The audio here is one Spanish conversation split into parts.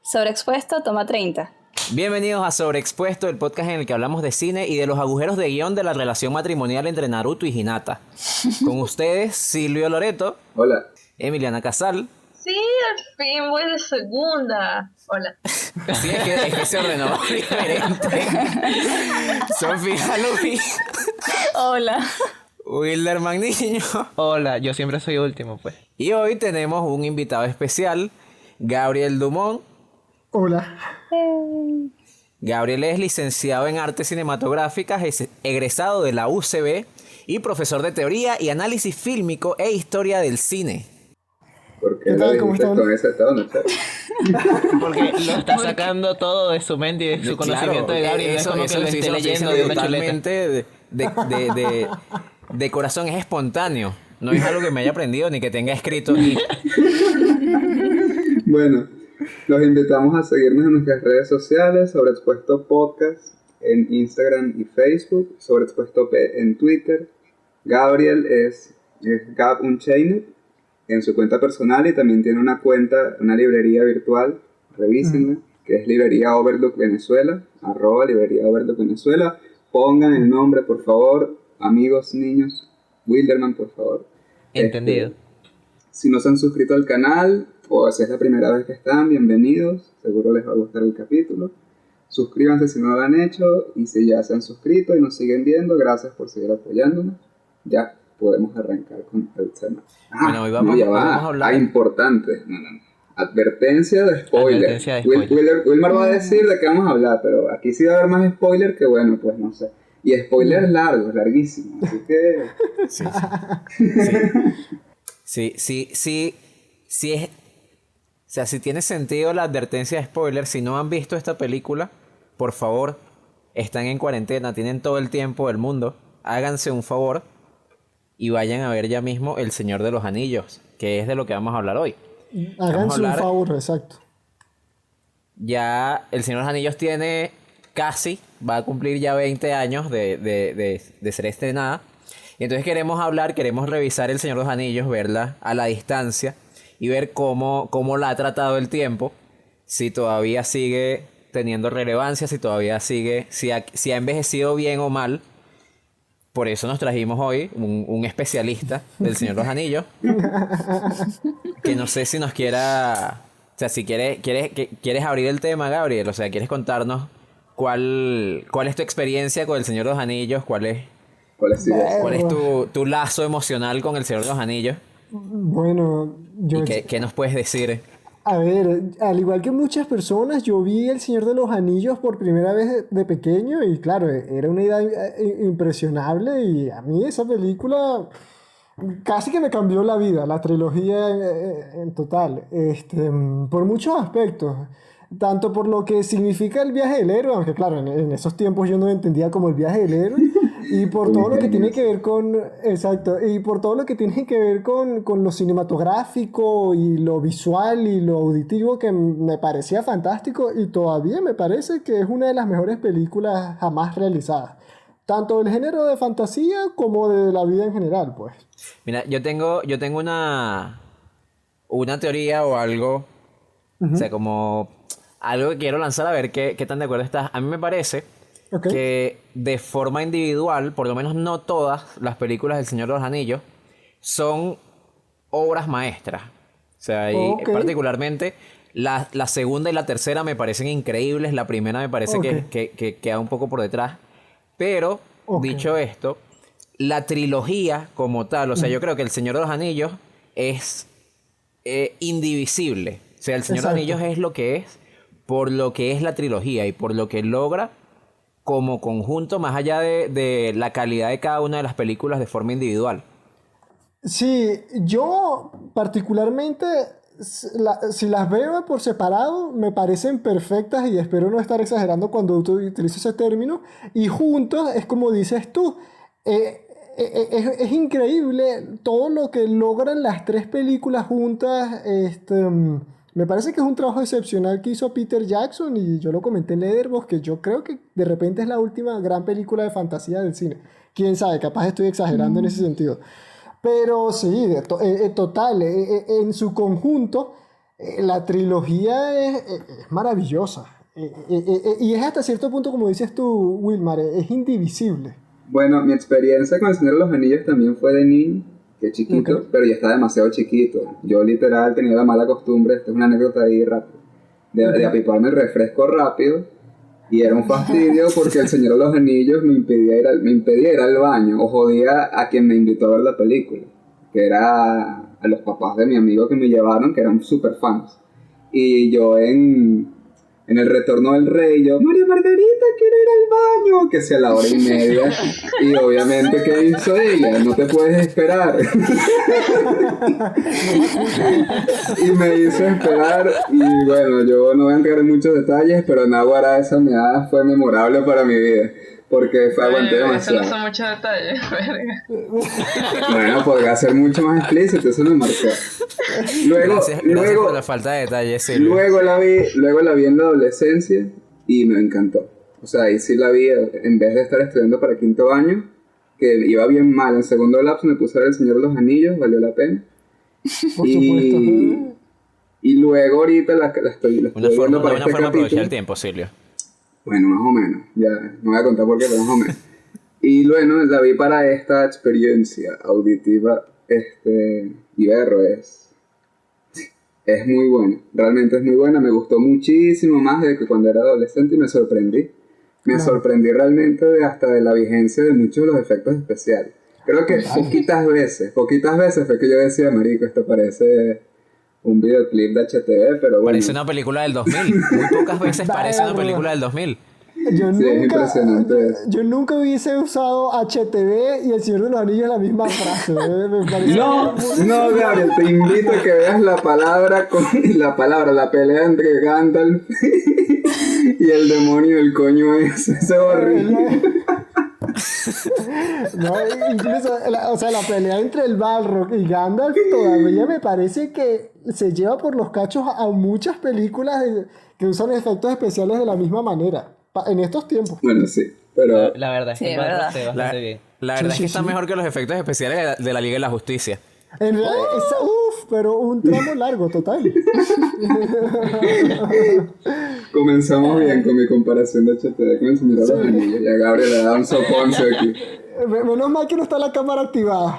Sobreexpuesto, toma 30. Bienvenidos a Sobreexpuesto, el podcast en el que hablamos de cine y de los agujeros de guión de la relación matrimonial entre Naruto y Hinata. Con ustedes, Silvio Loreto. Hola. Emiliana Casal. Sí, al fin voy de segunda. Hola. Sí, es que se ordenó diferente. Sofía Luis. Hola. Wilderman Niño. Hola, yo siempre soy último, pues. Y hoy tenemos un invitado especial, Gabriel Dumont. Hola. Gabriel es licenciado en Artes Cinematográficas, es egresado de la UCB y profesor de Teoría y Análisis Fílmico e Historia del Cine. ¿Por qué lo dijiste con ese tono, Charo? Porque lo está sacando todo de su mente y de su conocimiento de Gabriel. Eso, no es como que lo esté leyendo de una chuleta. Totalmente de corazón, es espontáneo. No es algo que me haya aprendido ni que tenga escrito aquí. Bueno, los invitamos a seguirnos en nuestras redes sociales, Sobreexpuesto Podcast, en Instagram y Facebook, Sobreexpuesto P en Twitter. Gabriel es Gab Unchained en su cuenta personal y también tiene una cuenta, una librería virtual, revísenla, que es Librería Overlook Venezuela, @ Librería Overlook Venezuela. Pongan el nombre, por favor, amigos, niños, Wilderman, por favor. Entendido. Si no se han suscrito al canal, o si es la primera vez que están, bienvenidos, seguro les va a gustar el capítulo. Suscríbanse si no lo han hecho, y si ya se han suscrito y nos siguen viendo, gracias por seguir apoyándonos. Ya podemos arrancar con el tema. Bueno, hoy vamos a hablar. Importante. No. Advertencia de spoiler. Advertencia de spoiler. Wilmar va a decir de qué vamos a hablar, pero aquí sí va a haber más spoiler que bueno, pues no sé. Y spoiler largo, larguísimo, así que... Sí es... O sea, si tiene sentido la advertencia de spoiler, si no han visto esta película, por favor, están en cuarentena, tienen todo el tiempo del mundo, háganse un favor y vayan a ver ya mismo El Señor de los Anillos, que es de lo que vamos a hablar hoy. Háganse un favor, exacto. Ya El Señor de los Anillos tiene casi, va a cumplir ya 20 años de ser estrenada. Y entonces queremos revisar El Señor de los Anillos, verla a la distancia y ver cómo la ha tratado el tiempo, si todavía sigue teniendo relevancia, si todavía sigue, si ha envejecido bien o mal. Por eso nos trajimos hoy un especialista del Señor de los Anillos, que no sé si nos quiera... O sea, si quieres abrir el tema, Gabriel, o sea, quieres contarnos cuál es tu experiencia con el Señor de los Anillos, cuál es tu lazo emocional con el Señor de los Anillos. Bueno, ¿Y qué nos puedes decir? A ver, al igual que muchas personas, yo vi El Señor de los Anillos por primera vez de pequeño y claro, era una idea impresionable y a mí esa película casi que me cambió la vida, la trilogía en total, por muchos aspectos. Tanto por lo que significa el viaje del héroe, aunque claro, en esos tiempos yo no entendía como el viaje del héroe, y por todo lo que tiene que ver con, exacto, y por todo lo que tiene que ver con lo cinematográfico y lo visual y lo auditivo, que me parecía fantástico y todavía me parece que es una de las mejores películas jamás realizadas. Tanto del género de fantasía como de la vida en general, pues. Mira, yo tengo una teoría o algo, o sea, como algo que quiero lanzar a ver qué tan de acuerdo estás. A mí me parece que de forma individual, por lo menos no todas las películas del Señor de los Anillos son obras maestras. O sea, y particularmente la segunda y la tercera me parecen increíbles. La primera me parece que queda un poco por detrás. Pero, dicho esto, la trilogía como tal, o sea, yo creo que El Señor de los Anillos es indivisible. O sea, El Señor de los Anillos es lo que es por lo que es la trilogía y por lo que logra como conjunto, más allá de la calidad de cada una de las películas de forma individual. Sí, yo particularmente, si las veo por separado, me parecen perfectas y espero no estar exagerando cuando utilizo ese término, y juntos es como dices tú, es increíble todo lo que logran las tres películas juntas. Me parece que es un trabajo excepcional que hizo Peter Jackson y yo lo comenté en Letterboxd, que yo creo que de repente es la última gran película de fantasía del cine. Quién sabe, capaz estoy exagerando en ese sentido. Pero sí, total, en su conjunto, la trilogía es maravillosa. Y es hasta cierto punto, como dices tú, Wilmar, es indivisible. Bueno, mi experiencia con El Señor de los Anillos también fue de niño, que chiquito, Ok. pero ya estaba demasiado chiquito. Yo literal tenía la mala costumbre, esta es una anécdota ahí rápida, de apiparme el refresco rápido, y era un fastidio porque El Señor de los Anillos me impedía ir al baño, o jodía a quien me invitó a ver la película, que era a los papás de mi amigo que me llevaron, que eran súper fans. Y yo en el retorno del rey, yo, María Margarita, quiero ir al baño, que sea la hora y media. Y obviamente, ¿qué hizo ella? No te puedes esperar. Y me hizo esperar. Y bueno, yo no voy a entrar en muchos detalles, pero Naguará, esa meada fue memorable para mi vida. Porque fue aguanté Eso no demasiado. son muchos detalles, verga. Bueno, podría ser mucho más explícito, eso me marcó. Luego, Gracias luego, por la falta de detalles, Silvio. Luego la vi en la adolescencia y me encantó. O sea, ahí sí la vi, en vez de estar estudiando para quinto año, que iba bien mal, en segundo lapso me puse a ver El Señor de los Anillos, valió la pena. Por supuesto. Y luego ahorita la estoy Una viendo buena para forma este de aprovechar capítulo. el tiempo, Silvio. Bueno, más o menos, ya no voy a contar por qué, pero más o menos. Y bueno, la vi para esta experiencia auditiva, y berro, es muy buena, realmente es muy buena, me gustó muchísimo más de que cuando era adolescente y me sorprendí. Me Claro. sorprendí realmente hasta de la vigencia de muchos de los efectos especiales. Creo que poquitas veces fue que yo decía, marico, esto parece un videoclip de HTV, pero bueno. Parece una película del 2000. Muy pocas veces parece una Verga. película del 2000. Sí, es impresionante eso. yo nunca hubiese usado HTV y El Señor de los Anillos en la misma frase. Me parece No, Gabriel, te invito a que veas la la pelea entre Gandalf y el demonio del coño ese es horrible. No, incluso, la pelea entre el Balrog y Gandalf todavía me parece que se lleva por los cachos a muchas películas que usan efectos especiales de la misma manera. En estos tiempos. Bueno, sí, pero La verdad es Sí, que verdad. bastante, La, bastante bien. la verdad Sí, es que sí, está sí. mejor que los efectos especiales de la Liga de la Justicia. En realidad, pero un tramo largo, total. comenzamos bien con mi comparación de HTV con El Señor de los Anillos. Ya Gabriel le da un soponcio aquí. Menos mal que no está la cámara activada.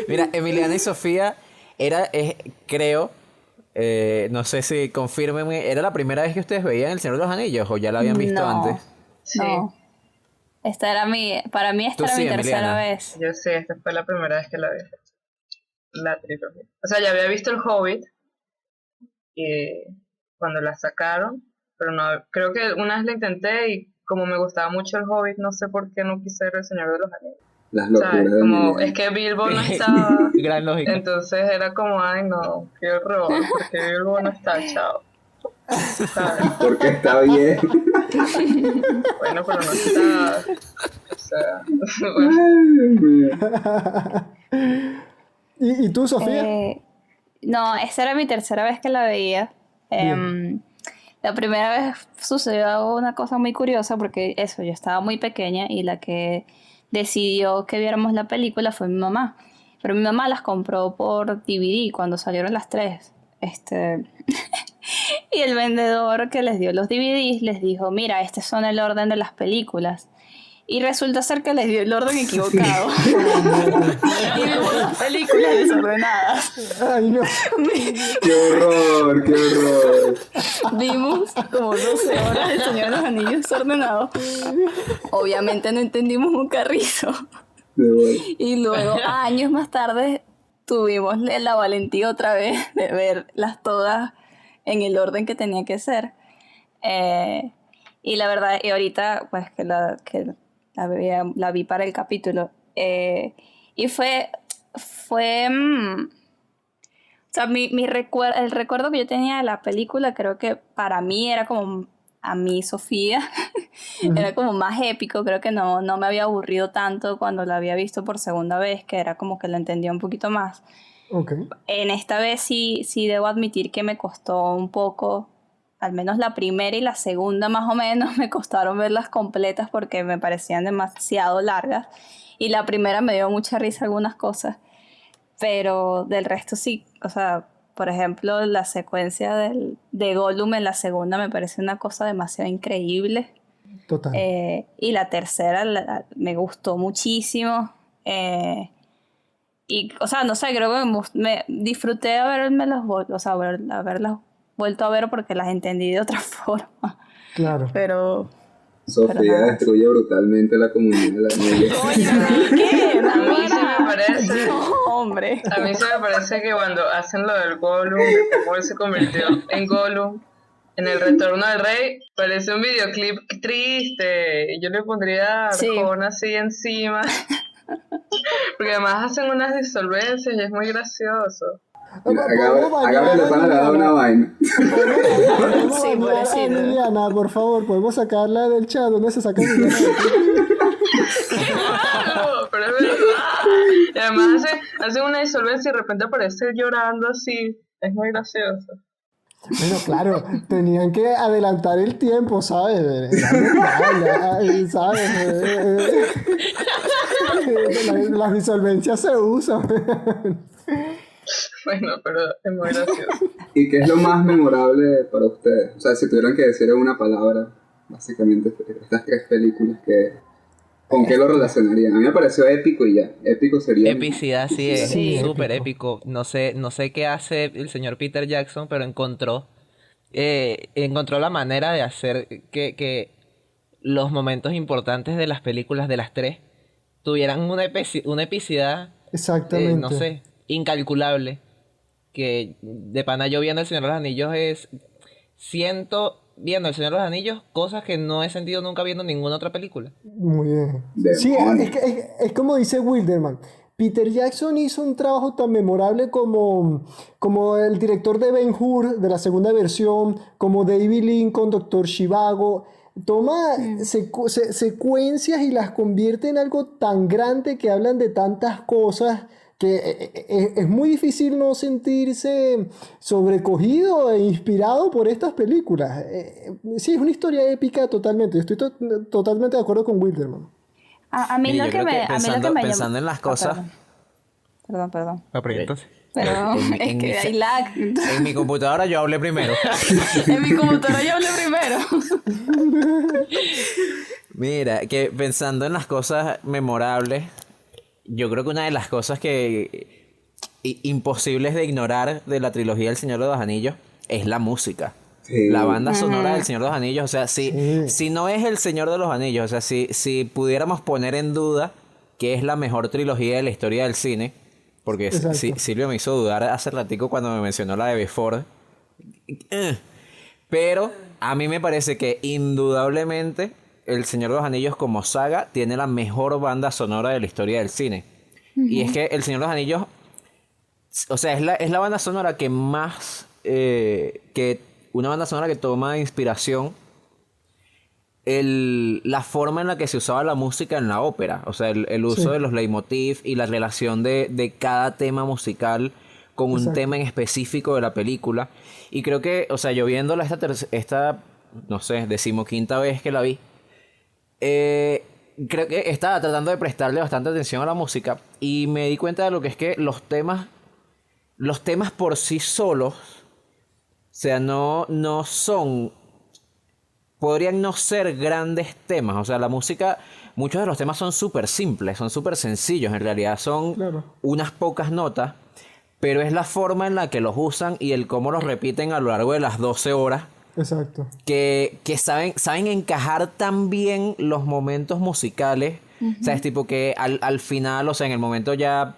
Mira, Emiliana y Sofía creo, no sé si confírmenme, ¿era la primera vez que ustedes veían El Señor de los Anillos o ya la habían visto No. antes? Sí, No. Para mí esta Tú era sí, mi tercera Emiliana. vez. yo sé, esta fue la primera vez que la vi. La trilogía. O sea, ya había visto El Hobbit cuando la sacaron, pero no, creo que una vez la intenté y como me gustaba mucho El Hobbit, no sé por qué no quise ver El Señor de los Anillos. Las locuras ¿Sabes? de Como Emiliano. es que Bilbo no estaba, Gran lógica. entonces era como, ay no, qué horror, porque Bilbo no está, chao. ¿Sabes? Porque está bien. Bueno, pero no está, o sea, bueno. Ay, Dios mío. ¿Y tú, Sofía? No, esta era mi tercera vez que la veía. La primera vez sucedió una cosa muy curiosa porque yo estaba muy pequeña y la que decidió que viéramos la película fue mi mamá. Pero mi mamá las compró por DVD cuando salieron las tres. Y el vendedor que les dio los DVDs les dijo, mira, este son el orden de las películas. Y resulta ser que les dio el orden equivocado. Y vimos las películas desordenadas. Ay, no. Qué horror, qué horror. Vimos como 12 horas del Señor de los Anillos desordenado. Obviamente no entendimos un carrizo. De vuelta. Y luego, años más tarde, tuvimos la valentía otra vez de verlas todas en el orden que tenía que ser. Y la verdad, y ahorita, pues que la vi para el capítulo. Y fue o sea, el recuerdo que yo tenía de la película, creo que para mí era como, a mí, Sofía, era como más épico. Creo que no me había aburrido tanto cuando la había visto por segunda vez, que era como que la entendía un poquito más. Ok. En esta vez sí debo admitir que me costó un poco al menos la primera y la segunda más o menos, me costaron verlas completas porque me parecían demasiado largas. Y la primera me dio mucha risa algunas cosas. Pero del resto sí, o sea, por ejemplo, la secuencia de Gollum en la segunda me parece una cosa demasiado increíble. Total. Y la tercera me gustó muchísimo. Y, o sea, no sé, creo que me disfruté haberlas vuelto a ver porque las entendí de otra forma. Claro. Pero Sofía nada. destruye brutalmente la comunidad de la niña. Oye, ¿qué? A mí sí me parece, No, hombre. a mí sí me parece que cuando hacen lo del Gollum, de cómo él se convirtió en Gollum, en el Retorno del Rey, parece un videoclip triste. Y yo le pondría Sí. Arjona así encima. Porque además hacen unas disolvencias y es muy gracioso. A Gabriel le van a dar una vaina. Podemos Sí, bañar a pobrecito. Liliana, por favor, podemos sacarla del chat. ¿Dónde se saca Liliana? No, pero es verdad. Y además hacen una disolvencia y de repente aparece él llorando así. Es muy gracioso. Bueno, claro, tenían que adelantar el tiempo, ¿sabes? Era normal, ¿sabes? Las disolvencias se usan. Bueno, pero es muy gracioso. ¿Y qué es lo más memorable para ustedes? O sea, si tuvieran que decir en una palabra, básicamente, estas tres películas, ¿con qué lo relacionarían? A mí me pareció épico y ya. Épico sería... Epicidad, sí, es Sí. súper épico. No sé qué hace el señor Peter Jackson, pero encontró la manera de hacer que los momentos importantes de las películas de las tres tuvieran una epicidad, Exactamente. no sé, incalculable. Que de pana yo viendo El Señor de los Anillos siento viendo El Señor de los Anillos cosas que no he sentido nunca viendo ninguna otra película. Muy bien. Demonios. Sí, es como dice Wilderman. Peter Jackson hizo un trabajo tan memorable como el director de Ben-Hur de la segunda versión, como David Lincoln, Doctor Zhivago. Toma secuencias y las convierte en algo tan grande que hablan de tantas cosas que es muy difícil no sentirse sobrecogido e inspirado por estas películas. Sí, es una historia épica totalmente. Yo estoy totalmente de acuerdo con Wilderman. A mí Mire, lo yo que creo me... que a mí lo que me pensando llama- en las cosas, Perdón. Ah, pero entonces. Pero es que hay lag. en mi computadora yo hablé primero. En mi computadora yo hablé primero. Mira, que pensando en las cosas memorables, yo creo que una de las cosas imposibles de ignorar de la trilogía del Señor de los Anillos es la música. Sí. La banda sonora del Señor de los Anillos, o sea, Sí. si no es el Señor de los Anillos, o sea, si pudiéramos poner en duda que es la mejor trilogía de la historia del cine, porque Exacto. Silvio me hizo dudar hace ratico cuando me mencionó la de Before, pero a mí me parece que indudablemente el Señor de los Anillos como saga tiene la mejor banda sonora de la historia del cine. Y es que el Señor de los Anillos, o sea, es la banda sonora que más, que una banda sonora que toma inspiración la forma en la que se usaba la música en la ópera. O sea, el uso Sí. de los leitmotiv y la relación de cada tema musical con un Exacto. tema en específico de la película. Y creo que, o sea, yo viéndola esta no sé, 15ª vez que la vi, creo que estaba tratando de prestarle bastante atención a la música y me di cuenta de lo que es que los temas por sí solos, o sea, no son, podrían no ser grandes temas. O sea, la música, muchos de los temas son súper simples, son súper sencillos. En realidad son Claro. unas pocas notas, pero es la forma en la que los usan y el cómo los repiten a lo largo de las 12 horas Exacto. que saben encajar tan bien los momentos musicales. O sea, es tipo que al final, o sea, en el momento ya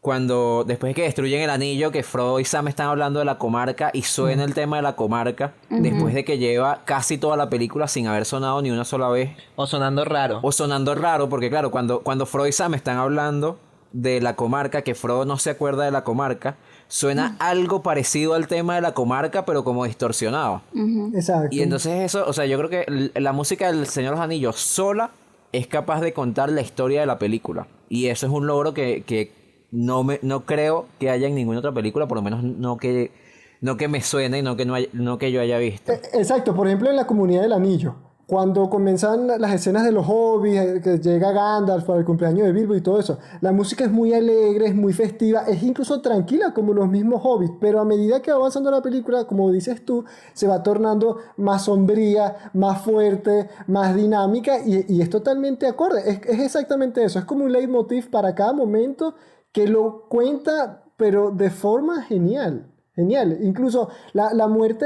después de que destruyen el anillo, que Frodo y Sam están hablando de la comarca y suena el tema de la comarca, después de que lleva casi toda la película sin haber sonado ni una sola vez, O sonando raro. o sonando raro, porque claro, cuando Frodo y Sam están hablando de la comarca, que Frodo no se acuerda de la comarca, suena algo parecido al tema de la comarca, pero como distorsionado. Exacto. Y entonces eso, o sea, yo creo que la música del Señor de los Anillos sola es capaz de contar la historia de la película. Y eso es un logro que no creo que haya en ninguna otra película, por lo menos no que no que me suene y no que yo haya visto. Exacto, por ejemplo en la Comunidad del Anillo, cuando comienzan las escenas de los hobbits, que llega Gandalf para el cumpleaños de Bilbo y todo eso, la música es muy alegre, es muy festiva, es incluso tranquila como los mismos hobbits, pero a medida que va avanzando la película, como dices tú, se va tornando más sombría, más fuerte, más dinámica y es totalmente acorde, es exactamente eso, es como un leitmotiv para cada momento que lo cuenta, pero de forma genial. Genial, incluso la muerte,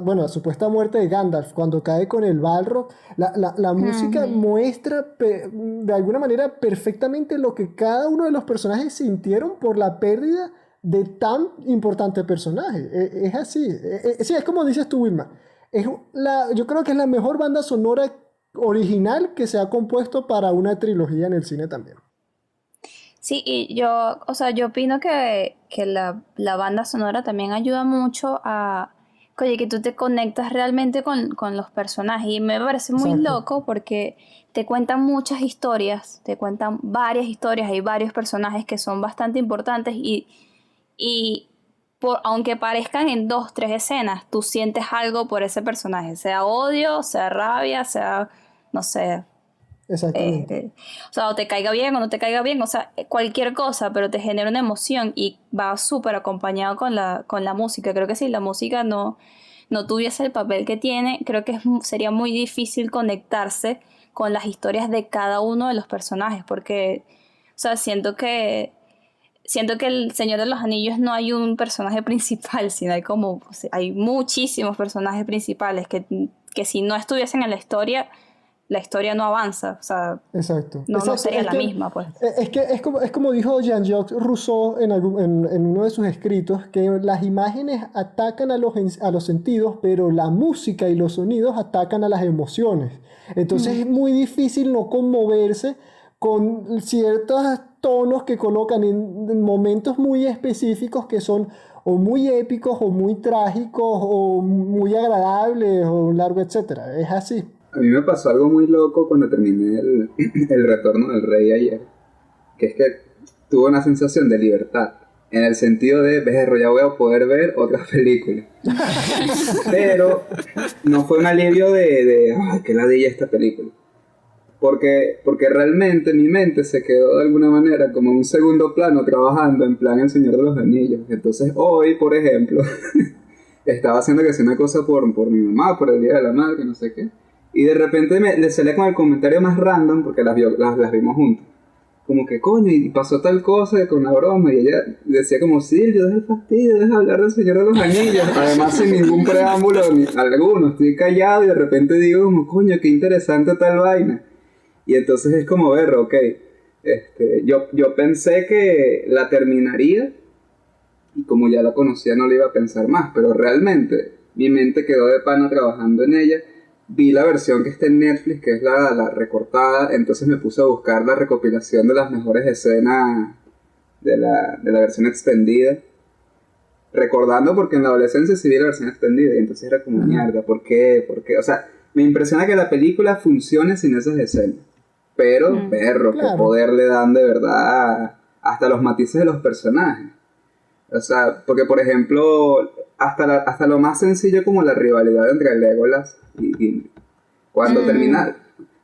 bueno, la supuesta muerte de Gandalf cuando cae con el Balrog, la música muestra de alguna manera perfectamente lo que cada uno de los personajes sintieron por la pérdida de tan importante personaje. Es así, sí, es como dices tú, Wilma. Yo creo que es la mejor banda sonora original que se ha compuesto para una trilogía en el cine también. Sí, y yo, o sea, yo opino que la banda sonora también ayuda mucho a, oye, que tú te conectas realmente con los personajes. Y me parece muy Exacto. loco porque te cuentan muchas historias, te cuentan varias historias, hay varios personajes que son bastante importantes y aunque parezcan en 2, 3 escenas, tú sientes algo por ese personaje, sea odio, sea rabia, sea, no sé, Exactamente. o sea, o te caiga bien o no te caiga bien, o sea, cualquier cosa, pero te genera una emoción y va súper acompañado con la música. Creo que si la música no tuviese el papel que tiene, creo que sería muy difícil conectarse con las historias de cada uno de los personajes, porque, o sea, siento que el Señor de los Anillos no hay un personaje principal, sino hay muchísimos personajes principales que si no estuviesen en la historia no avanza, o sea, Exacto. no Exacto. sería Es la que, misma, pues. es que es como dijo Jean-Jacques Rousseau en uno de sus escritos, que las imágenes atacan a los sentidos, pero la música y los sonidos atacan a las emociones. Entonces es muy difícil no conmoverse con ciertos tonos que colocan en momentos muy específicos que son o muy épicos o muy trágicos o muy agradables o largo, etcétera. Es así. A mí me pasó algo muy loco cuando terminé el Retorno del Rey ayer, que es que tuve una sensación de libertad, en el sentido de, ves, ya voy a poder ver otra película. Pero no fue un alivio de ay, qué ladilla esta película. Porque realmente mi mente se quedó de alguna manera como en un segundo plano trabajando en plan El Señor de los Anillos. Entonces hoy, por ejemplo, estaba haciendo que hacía una cosa por mi mamá, por el Día de la Madre, no sé qué. Y de repente le salía con el comentario más random, porque las vimos juntos. Como que coño, y pasó tal cosa con una broma, y ella decía como, Silvio, deja el fastidio, deja hablar del Señor de los Anillos. Además sin ningún preámbulo, ni alguno, estoy callado y de repente digo como, coño, qué interesante tal vaina. Y entonces es como ver, ok, yo pensé que la terminaría, y como ya la conocía no la iba a pensar más, pero realmente mi mente quedó de pana trabajando en ella. Vi la versión que está en Netflix, que es la recortada, entonces me puse a buscar la recopilación de las mejores escenas de la versión extendida, recordando porque en la adolescencia sí vi la versión extendida, y entonces era como, mierda, ¿por qué? O sea, me impresiona que la película funcione sin esas escenas, pero, perro, Claro. qué poder le dan de verdad hasta los matices de los personajes. O sea, porque por ejemplo, hasta lo más sencillo como la rivalidad entre Legolas y Gimli. Cuando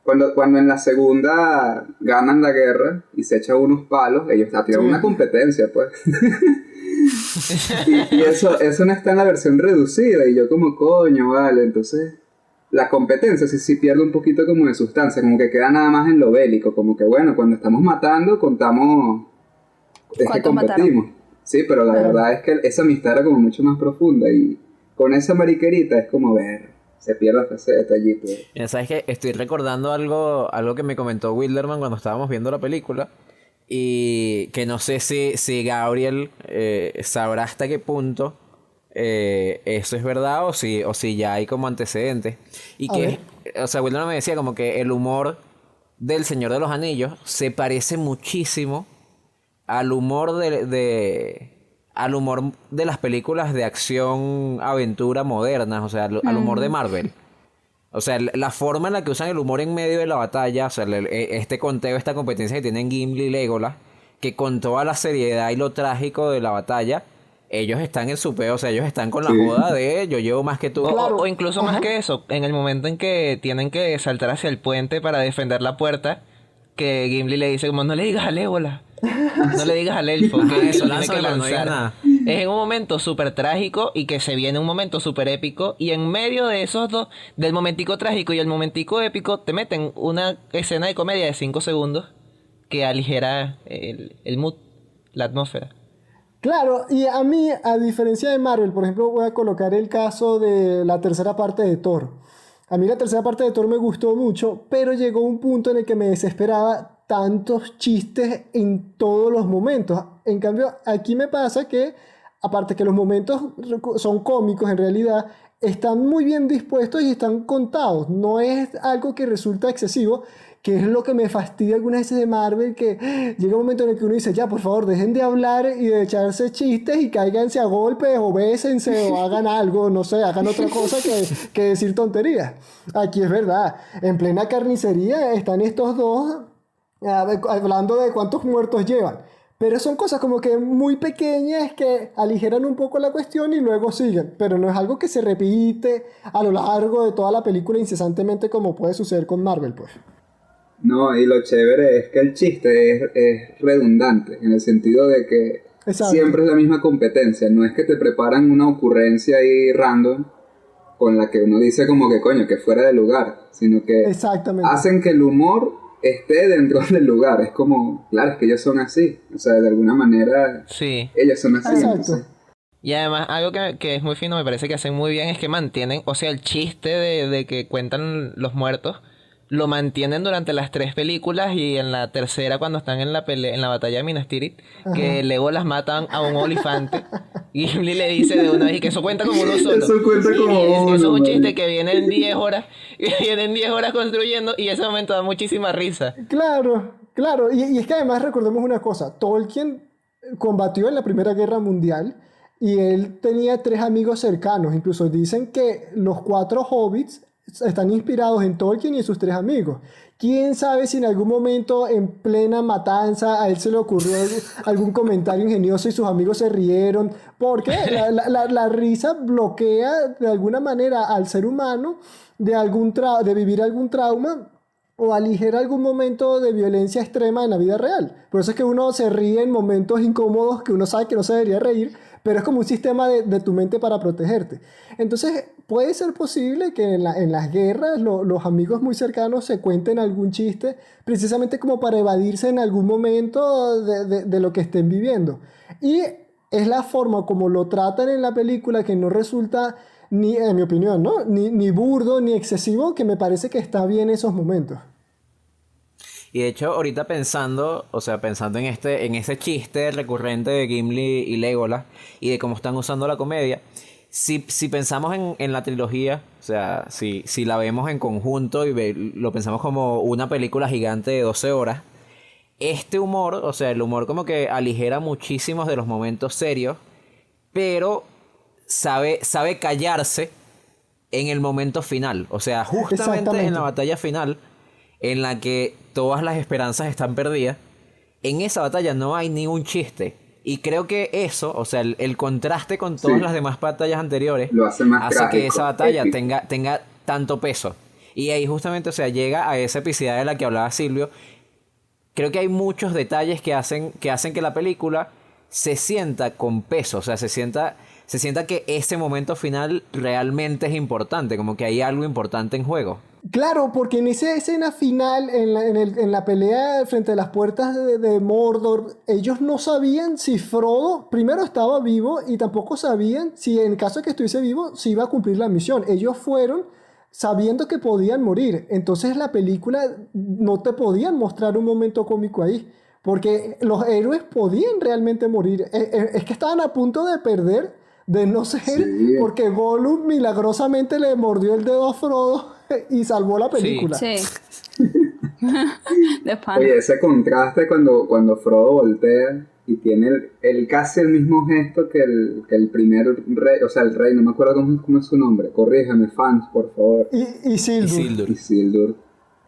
cuando en la segunda ganan la guerra y se echan unos palos, ellos tienen una competencia, pues. y eso no está en la versión reducida, y yo como, coño, vale, entonces la competencia sí pierde un poquito como de sustancia, como que queda nada más en lo bélico, como que bueno, cuando estamos matando contamos, es que ¿Cuántos competimos. Sí, pero la verdad es que esa amistad era como mucho más profunda, y con esa mariquerita es como ver, se pierde hasta ese detallito. Mira, ¿sabes qué? Estoy recordando algo que me comentó Wilderman cuando estábamos viendo la película. Y que no sé si Gabriel sabrá hasta qué punto eso es verdad o si ya hay como antecedentes. Y A que, ver. o sea, Wilderman me decía como que el humor del Señor de los Anillos se parece muchísimo al humor al humor de las películas de acción, aventura modernas, o sea, al humor de Marvel. O sea, la forma en la que usan el humor en medio de la batalla, o sea, este conteo, esta competencia que tienen Gimli y Legolas, que con toda la seriedad y lo trágico de la batalla, ellos están en su peo, o sea, ellos están con la Sí. joda de yo llevo más que tú. Claro. O incluso más que eso, en el momento en que tienen que saltar hacia el puente para defender la puerta, que Gimli le dice como no le digas al ébola, no le digas al elfo, que Eso, lo tiene lánzame, que pero no digas lanzar. nada. Es en un momento súper trágico y que se viene un momento súper épico y en medio de esos dos, del momentico trágico y el momentico épico, te meten una escena de comedia de 5 segundos que aligera el mood, la atmósfera. Claro, y a mí, a diferencia de Marvel, por ejemplo, voy a colocar el caso de la tercera parte de Thor. A mí la tercera parte de Thor me gustó mucho, pero llegó un punto en el que me desesperaba tantos chistes en todos los momentos. En cambio, aquí me pasa que, aparte que los momentos son cómicos en realidad, están muy bien dispuestos y están contados. No es algo que resulta excesivo, que es lo que me fastidia algunas veces de Marvel, que llega un momento en el que uno dice, ya, por favor, dejen de hablar y de echarse chistes y cáiganse a golpes o bésense o hagan algo, no sé, hagan otra cosa que decir tonterías. Aquí es verdad, en plena carnicería están estos dos hablando de cuántos muertos llevan. Pero son cosas como que muy pequeñas que aligeran un poco la cuestión y luego siguen. Pero no es algo que se repite a lo largo de toda la película incesantemente como puede suceder con Marvel, pues. No, y lo chévere es que el chiste es redundante, en el sentido de que Exacto. siempre es la misma competencia. No es que te preparan una ocurrencia ahí random con la que uno dice como que coño, que fuera de lugar, sino que Exactamente. hacen que el humor esté dentro del lugar. Es como, claro, es que ellos son así. O sea, de alguna manera Sí. ellos son así. Exacto. Entonces, Y además, algo que es muy fino, me parece que hacen muy bien, es que mantienen, o sea, el chiste de que cuentan los muertos, lo mantienen durante las 3 películas y en la tercera, cuando están en en la batalla de Minas Tirith, que Legolas matan a un olifante, y Gimli le dice de una vez y que eso cuenta como uno solo. Eso cuenta como Y uno, eso es un chiste marico. que viene en 10 horas, y vienen 10 horas construyendo, y ese momento da muchísima risa. Claro, claro. Y es que además recordemos una cosa. Tolkien combatió en la Primera Guerra Mundial y él tenía 3 amigos cercanos. Incluso dicen que los 4 hobbits están inspirados en Tolkien y en sus 3 amigos. ¿Quién sabe si en algún momento en plena matanza a él se le ocurrió algún comentario ingenioso y sus amigos se rieron? Porque la risa bloquea de alguna manera al ser humano de vivir algún trauma o aligera algún momento de violencia extrema en la vida real. Por eso es que uno se ríe en momentos incómodos que uno sabe que no se debería reír, pero es como un sistema de tu mente para protegerte. Entonces, puede ser posible que en las guerras los amigos muy cercanos se cuenten algún chiste, precisamente como para evadirse en algún momento de lo que estén viviendo. Y es la forma como lo tratan en la película que no resulta, ni, en mi opinión, ¿no? Ni burdo ni excesivo, que me parece que está bien esos momentos. Y de hecho, ahorita pensando, o sea, pensando en ese chiste recurrente de Gimli y Legolas y de cómo están usando la comedia, si pensamos en la trilogía, o sea, si la vemos en conjunto y lo pensamos como una película gigante de 12 horas, este humor, o sea, el humor como que aligera muchísimos de los momentos serios, pero sabe callarse en el momento final. O sea, justamente en Exactamente. la batalla final, en la que todas las esperanzas están perdidas, en esa batalla no hay ni un chiste. Y creo que eso, o sea, el contraste con todas Sí. las demás batallas anteriores, Lo hace más hace que trágico, esa batalla épico. tenga tanto peso. Y ahí justamente, o sea, llega a esa epicidad de la que hablaba Silvio. Creo que hay muchos detalles que hacen que la película se sienta con peso, o sea, se sienta que ese momento final realmente es importante, como que hay algo importante en juego. Claro, porque en esa escena final, en la pelea frente a las puertas de Mordor, ellos no sabían si Frodo primero estaba vivo y tampoco sabían si en caso de que estuviese vivo, si iba a cumplir la misión. Ellos fueron sabiendo que podían morir. Entonces la película no te podían mostrar un momento cómico ahí. Porque los héroes podían realmente morir. Es que estaban a punto de perder, de no ser, Sí. porque Gollum milagrosamente le mordió el dedo a Frodo y salvó la película. Sí. De pana. Oye, ese contraste cuando Frodo voltea y tiene casi el mismo gesto que el primer rey, o sea, el rey, no me acuerdo cómo es su nombre, corríjame, fans, por favor, Y Isildur. Isildur. Isildur,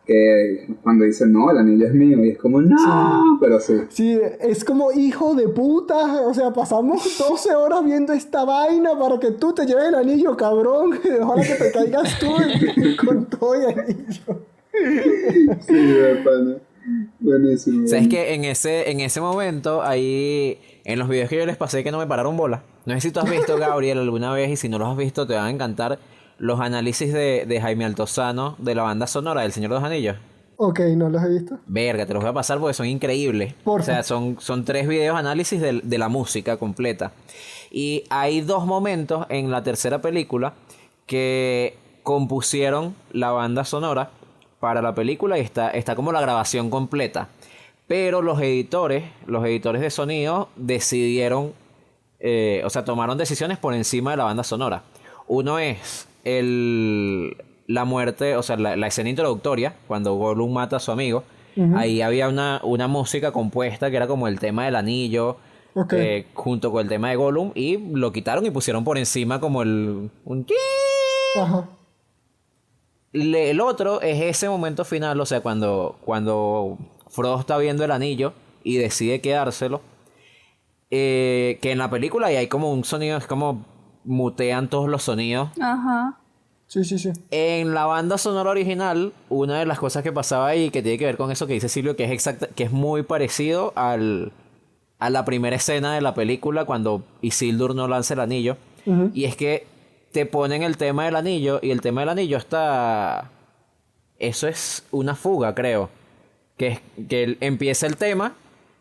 que cuando dicen, no, el anillo es mío, y es como, no, Sí. pero sí. Sí, es como hijo de puta. O sea, pasamos 12 horas viendo esta vaina para que tú te lleves el anillo, cabrón. Ojalá que te caigas tú con todo el anillo. Sí, de pana. Buenísimo. ¿Sabes que en ese momento, ahí, en los videos que yo les pasé que no me pararon bola? No sé si tú has visto, Gabriel, alguna vez, y si no los has visto, te van a encantar los análisis de Jaime Altozano de la banda sonora del Señor de los Anillos. Ok, ¿no los he visto? Verga, te los voy a pasar porque son increíbles. Porfa. O sea, son 3 videos análisis de la música completa. Y hay 2 momentos en la tercera película que compusieron la banda sonora para la película y está como la grabación completa. Pero los editores de sonido decidieron, o sea, tomaron decisiones por encima de la banda sonora. Uno es la muerte, o sea, la escena introductoria, cuando Gollum mata a su amigo. Ahí había una música compuesta que era como el tema del anillo, Ok. junto con el tema de Gollum, y lo quitaron y pusieron por encima como un... Ajá. El otro es ese momento final, o sea, cuando Frodo está viendo el anillo y decide quedárselo, que en la película hay como un sonido, es como mutean todos los sonidos. Ajá. Sí, sí, sí. En la banda sonora original, una de las cosas que pasaba ahí, que tiene que ver con eso que dice Silvio, que es muy parecido a la primera escena de la película, cuando Isildur no lanza el anillo, y es que te ponen el tema del anillo, y el tema del anillo está... Eso es una fuga, creo. Que empieza el tema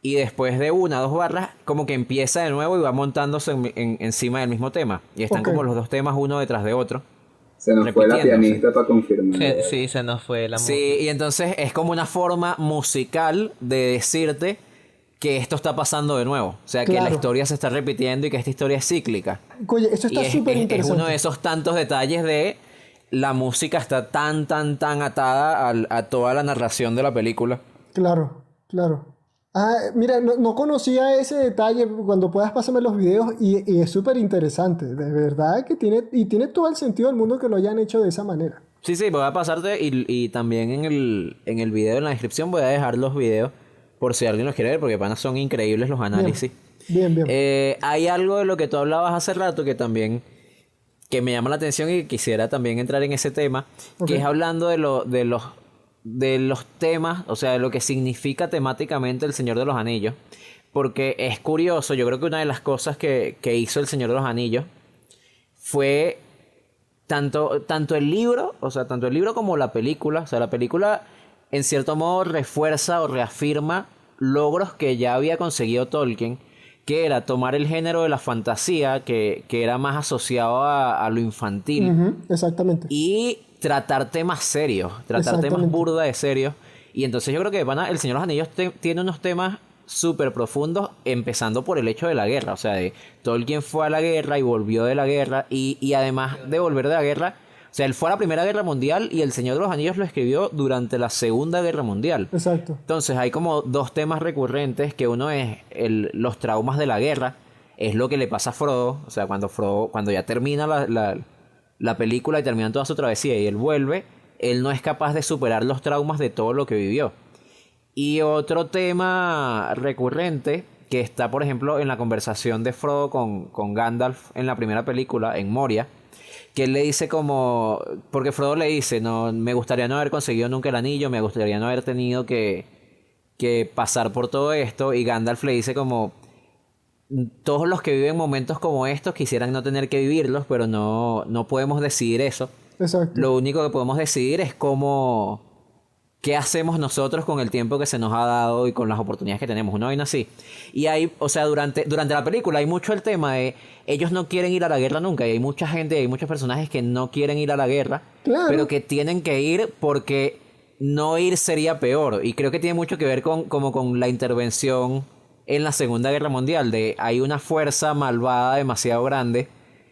y después de 1 o 2 barras como que empieza de nuevo y va montándose encima del mismo tema. Y están Ok. como los 2 temas uno detrás de otro. Se nos fue la repitiéndose. pianista para confirmar. Sí, se nos fue la música. Sí, y entonces es como una forma musical de decirte que esto está pasando de nuevo. O sea, que la Claro. historia se está repitiendo y que esta historia es cíclica. Oye, eso Y está súper es interesante. uno de esos tantos detalles de la música está tan atada a toda la narración de la película. Claro, claro. Ah, mira, no conocía ese detalle. Cuando puedas pásame los videos y es súper interesante. De verdad que tiene todo el sentido del mundo que lo hayan hecho de esa manera. Sí, voy a pasarte y también en el video, en la descripción, voy a dejar los videos por si alguien los quiere ver, porque pana son increíbles los análisis. Bien. Hay algo de lo que tú hablabas hace rato que también que me llama la atención y quisiera también entrar en ese tema, Ok. que es hablando de los temas, o sea, de lo que significa temáticamente el Señor de los Anillos. Porque es curioso, yo creo que una de las cosas que hizo el Señor de los Anillos fue tanto el libro, o sea, tanto el libro como la película. O sea, la película en cierto modo refuerza o reafirma logros que ya había conseguido Tolkien, que era tomar el género de la fantasía, que era más asociado a lo infantil, Ujú, exactamente. y tratar temas serios, tratar temas Exactamente. burda de serios. Y entonces yo creo que El Señor de los Anillos tiene unos temas súper profundos, empezando por el hecho de la guerra. O sea, de Tolkien fue a la guerra y volvió de la guerra, y además de volver de la guerra, o sea, él fue a la Primera Guerra Mundial y El Señor de los Anillos lo escribió durante la Segunda Guerra Mundial. Exacto. Entonces hay como 2 temas recurrentes, que uno es los traumas de la guerra, es lo que le pasa a Frodo, o sea, cuando ya termina la película y termina toda su travesía y él vuelve, él no es capaz de superar los traumas de todo lo que vivió. Y otro tema recurrente que está, por ejemplo, en la conversación de Frodo con Gandalf en la primera película, en Moria, que él le dice como... Porque Frodo le dice, no, me gustaría no haber conseguido nunca el anillo, me gustaría no haber tenido que pasar por todo esto, y Gandalf le dice como... Todos los que viven momentos como estos quisieran no tener que vivirlos, pero no podemos decidir eso. Exacto. Lo único que podemos decidir es cómo... ¿Qué hacemos nosotros con el tiempo que se nos ha dado y con las oportunidades que tenemos? Una vaina así. Y hay, o sea, durante la película hay mucho el tema de ellos no quieren ir a la guerra nunca. Y hay mucha gente, hay muchos personajes que no quieren ir a la guerra, Claro. pero que tienen que ir porque no ir sería peor. Y creo que tiene mucho que ver con la intervención en la Segunda Guerra Mundial. De hay una fuerza malvada demasiado grande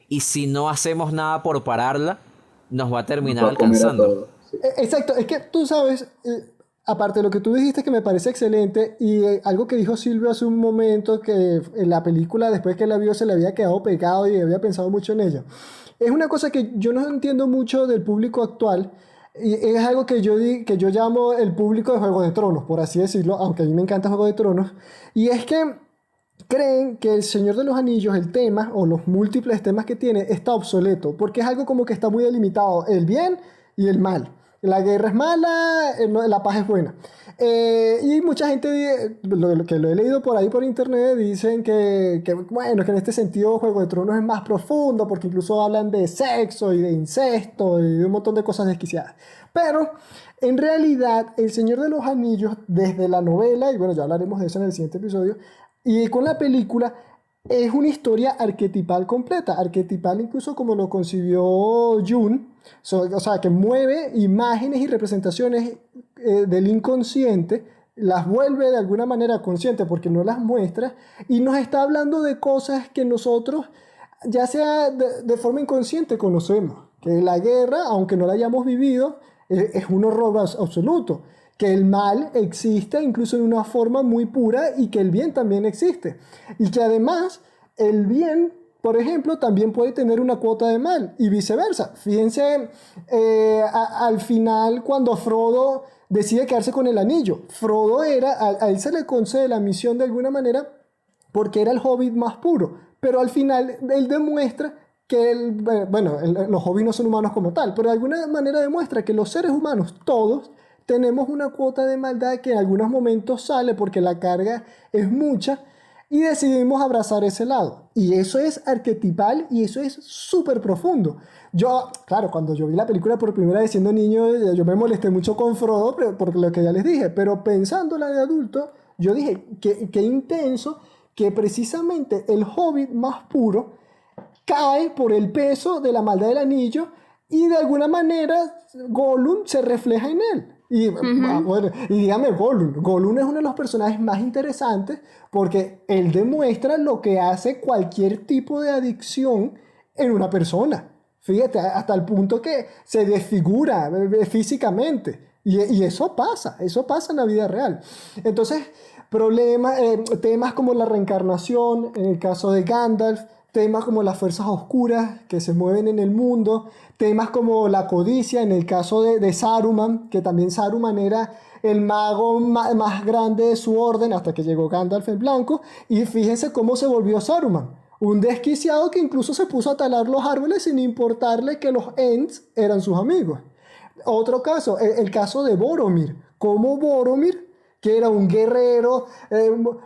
y si no hacemos nada por pararla, nos va a terminar Nos va a comer a alcanzando. todos, sí. Exacto, es que tú sabes, aparte de lo que tú dijiste que me parece excelente, y algo que dijo Silvio hace un momento, que en la película después que la vio se le había quedado pegado y había pensado mucho en ella. Es una cosa que yo no entiendo mucho del público actual, Y es algo que que yo llamo el público de Juego de Tronos, por así decirlo, aunque a mí me encanta Juego de Tronos, y es que creen que el Señor de los Anillos, el tema o los múltiples temas que tiene, está obsoleto, porque es algo como que está muy delimitado, el bien y el mal. La guerra es mala, la paz es buena. Y mucha gente, que lo he leído por ahí por internet, dicen bueno, que en este sentido Juego de Tronos es más profundo, porque incluso hablan de sexo y de incesto y de un montón de cosas desquiciadas. Pero en realidad, El Señor de los Anillos, desde la novela, y bueno, ya hablaremos de eso en el siguiente episodio, y con la película, es una historia arquetipal completa, arquetipal incluso como lo concibió Jung, o sea, que mueve imágenes y representaciones del inconsciente, las vuelve de alguna manera consciente porque no las muestra, y nos está hablando de cosas que nosotros, ya sea de forma inconsciente, conocemos, que la guerra, aunque no la hayamos vivido, es un horror absoluto, que el mal existe incluso en una forma muy pura y que el bien también existe. Y que además el bien, por ejemplo, también puede tener una cuota de mal y viceversa. Fíjense al final cuando Frodo decide quedarse con el anillo. Frodo a él se le concede la misión de alguna manera porque era el hobbit más puro. Pero al final él demuestra que los hobbits no son humanos como tal, pero de alguna manera demuestra que los seres humanos, todos, tenemos una cuota de maldad que en algunos momentos sale porque la carga es mucha y decidimos abrazar ese lado. Y eso es arquetipal y eso es súper profundo. Claro, cuando yo vi la película por primera vez siendo niño, yo me molesté mucho con Frodo por lo que ya les dije, pero pensándola de adulto, yo dije, qué intenso que precisamente el hobbit más puro cae por el peso de la maldad del anillo y de alguna manera Gollum se refleja en él. Y, bueno, y dígame, Gollum es uno de los personajes más interesantes porque él demuestra lo que hace cualquier tipo de adicción en una persona. Fíjate, hasta el punto que se desfigura físicamente. Y eso pasa en la vida real. Entonces, temas como la reencarnación, en el caso de Gandalf, temas como las fuerzas oscuras que se mueven en el mundo, temas como la codicia en el caso de Saruman, que también Saruman era el mago más grande de su orden hasta que llegó Gandalf el Blanco, y fíjense cómo se volvió Saruman, un desquiciado que incluso se puso a talar los árboles sin importarle que los Ents eran sus amigos. Otro caso, el caso de Boromir, cómo Boromir, que era un guerrero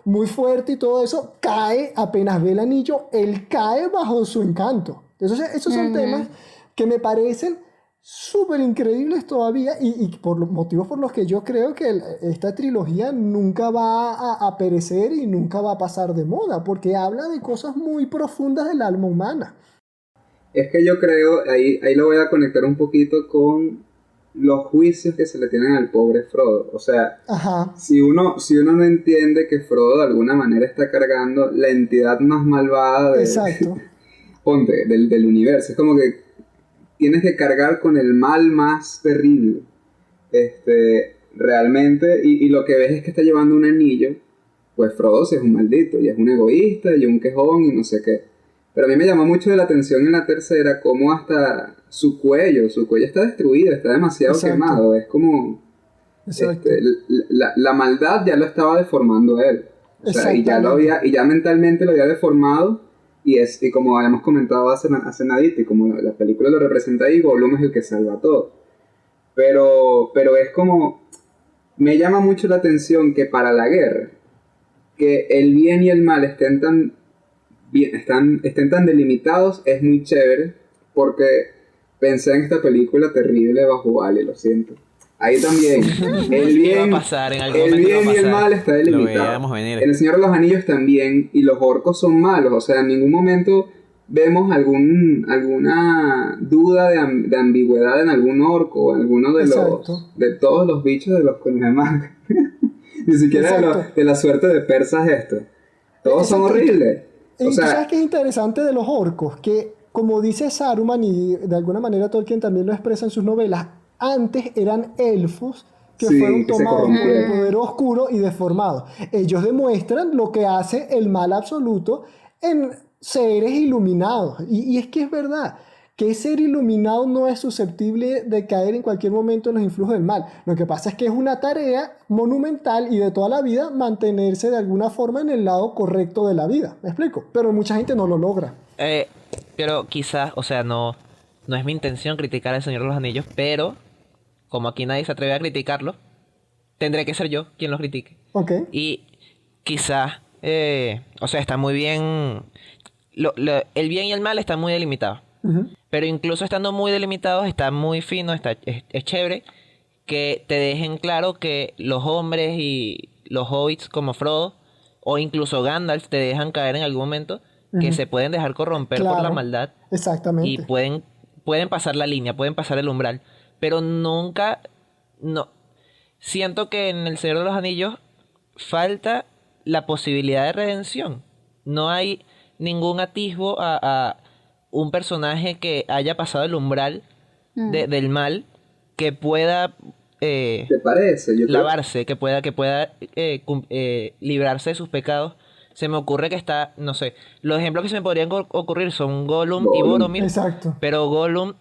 muy fuerte y todo eso, cae apenas ve el anillo, él cae bajo su encanto. Entonces, esos son temas que me parecen súper increíbles todavía y por los motivos por los que yo creo que esta trilogía nunca va a perecer y nunca va a pasar de moda, porque habla de cosas muy profundas del alma humana. Es que yo creo, ahí lo voy a conectar un poquito con los juicios que se le tienen al pobre Frodo. O sea, si uno no entiende que Frodo de alguna manera está cargando la entidad más malvada del universo, es como que tienes que cargar con el mal más terrible. Realmente, y lo que ves es que está llevando un anillo, pues Frodo sí es un maldito, y es un egoísta, y un quejón, y no sé qué. Pero a mí me llamó mucho la atención en la tercera cómo hasta su cuello está destruido, está demasiado quemado. Es como la maldad ya lo estaba deformando él. O sea, y ya mentalmente lo había deformado. Y como habíamos comentado hace nadita, y como la película lo representa ahí, Gollum es el que salva todo. Pero es como, me llama mucho la atención que para la guerra, que el bien y el mal estén tan delimitados, es muy chévere, porque pensé en esta película terrible Bajo Vale, lo siento. Ahí también, el bien y el mal está delimitado. En El Señor de los Anillos también, y los orcos son malos, o sea, en ningún momento vemos alguna duda de ambigüedad en algún orco, o alguno de todos los bichos de los demás. Ni siquiera de la suerte de persas esto. Todos son horribles. Y ¿sabes qué es interesante de los orcos? Que, como dice Saruman, y de alguna manera Tolkien también lo expresa en sus novelas, antes eran elfos que fueron tomados por el poder oscuro y deformados. Ellos demuestran lo que hace el mal absoluto en seres iluminados. Y es que es verdad. que ser iluminado no es susceptible de caer en cualquier momento en los influjos del mal. Lo que pasa es que es una tarea monumental y de toda la vida mantenerse de alguna forma en el lado correcto de la vida. ¿Me explico? Pero mucha gente no lo logra. Pero quizás, o sea, no es mi intención criticar al Señor de los Anillos, pero como aquí nadie se atreve a criticarlo, tendré que ser yo quien lo critique. Ok. Y quizás, o sea, está muy bien, el bien y el mal están muy delimitados. Uh-huh. Pero incluso estando muy delimitados, está muy fino, es chévere que te dejen claro que los hombres y los hobbits como Frodo, o incluso Gandalf, te dejan caer en algún momento, que se pueden dejar corromper por la Claro. maldad Exactamente. y pueden pasar la línea, pueden pasar el umbral, pero nunca, no, siento que en El Señor de los Anillos falta la posibilidad de redención. No hay ningún atisbo a un personaje que haya pasado el umbral del mal, que pueda ¿Te parece? Yo creo lavarse, que pueda librarse de sus pecados. Se me ocurre que está, no sé, los ejemplos que se me podrían ocurrir son Gollum y Gollum. Boromir, Exacto. pero Gollum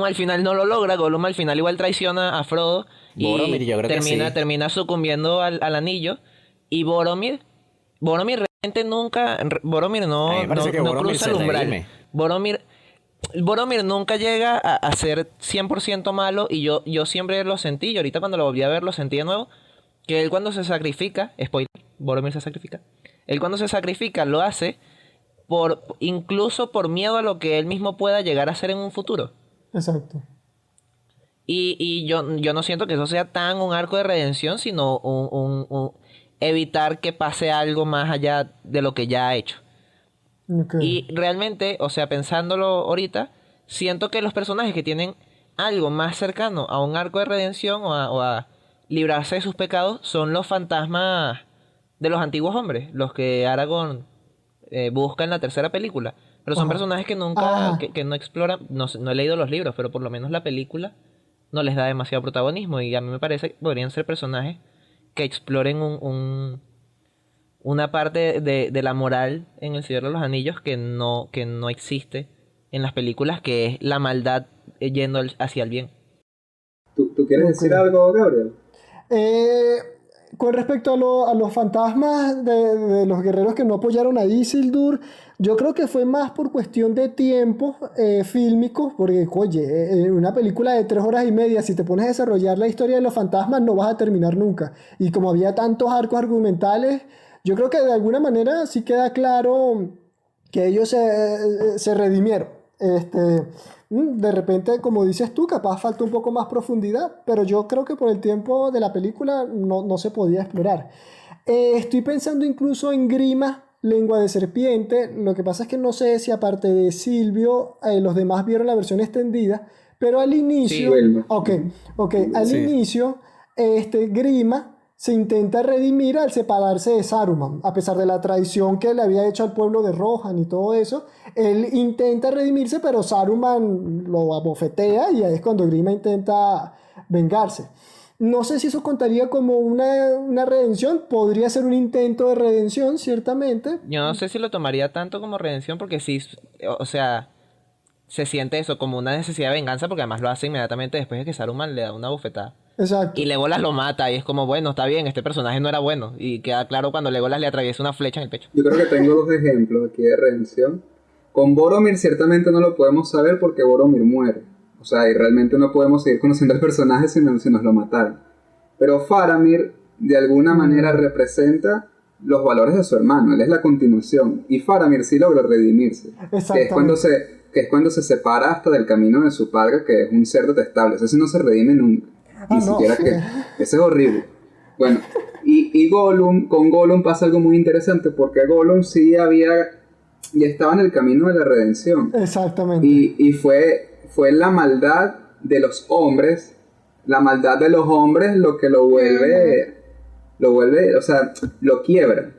al final no lo logra. Gollum al final igual traiciona a Frodo y Boromir, yo creo que sí. termina sucumbiendo al anillo. Y Boromir realmente nunca, Boromir A no, mí me parece no, que no Boromir cruza se el umbral. redime. Boromir nunca llega a ser 100% malo, y yo siempre lo sentí, y ahorita cuando lo volví a ver lo sentí de nuevo, que él cuando se sacrifica, spoiler, Boromir se sacrifica, él cuando se sacrifica lo hace incluso por miedo a lo que él mismo pueda llegar a ser en un futuro. Exacto. Y yo no siento que eso sea tan un arco de redención, sino un evitar que pase algo más allá de lo que ya ha hecho. Ok. Y realmente, o sea, pensándolo ahorita, siento que los personajes que tienen algo más cercano a un arco de redención o a librarse de sus pecados son los fantasmas de los antiguos hombres, los que Aragorn busca en la tercera película. Pero son Ajá. personajes que nunca, Ah. que no exploran, no he leído los libros, pero por lo menos la película no les da demasiado protagonismo, y a mí me parece que podrían ser personajes que exploren una parte de la moral en El Señor de los Anillos que no existe en las películas, que es la maldad yendo hacia el bien. ¿Tú quieres Ok. decir algo, Gabriel? Con respecto a los fantasmas de los guerreros que no apoyaron a Isildur, yo creo que fue más por cuestión de tiempo fílmico, porque, oye, en una película de 3 horas y media, si te pones a desarrollar la historia de los fantasmas, no vas a terminar nunca. Y como había tantos arcos argumentales, yo creo que de alguna manera sí queda claro que ellos se redimieron. De repente, como dices tú, capaz falta un poco más profundidad, pero yo creo que por el tiempo de la película no se podía explorar. Estoy pensando incluso en Grima, lengua de serpiente. Lo que pasa es que no sé si aparte de Silvio, los demás vieron la versión extendida, pero al inicio... Wilma. Ok, al Sí. inicio, Grima se intenta redimir al separarse de Saruman, a pesar de la traición que le había hecho al pueblo de Rohan y todo eso. Él intenta redimirse, pero Saruman lo abofetea y ahí es cuando Grima intenta vengarse. No sé si eso contaría como una redención, podría ser un intento de redención, ciertamente. Yo no sé si lo tomaría tanto como redención, porque sí, o sea, se siente eso como una necesidad de venganza, porque además lo hace inmediatamente después de que Saruman le da una bofetada. Exacto. Y Legolas lo mata, y es como, bueno, está bien, este personaje no era bueno. Y queda claro cuando Legolas le atraviesa una flecha en el pecho. Yo creo que tengo dos ejemplos aquí de redención. Con Boromir ciertamente no lo podemos saber porque Boromir muere. O sea, y realmente no podemos seguir conociendo al personaje si nos lo mataron. Pero Faramir de alguna manera representa los valores de su hermano. Él es la continuación. Y Faramir sí logra redimirse. Exactamente. Que es cuando se separa hasta del camino de su padre, que es un ser detestable. Ese sí no se redime nunca. Ni siquiera que... Ese es horrible. Bueno, y Gollum, con Gollum pasa algo muy interesante, porque Gollum sí ya estaba en el camino de la redención. Exactamente. Y fue la maldad de los hombres, lo que lo vuelve, o sea, lo quiebra.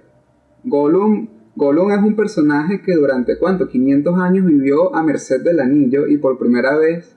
Gollum es un personaje que durante, ¿cuánto? 500 años vivió a merced del anillo, y por primera vez,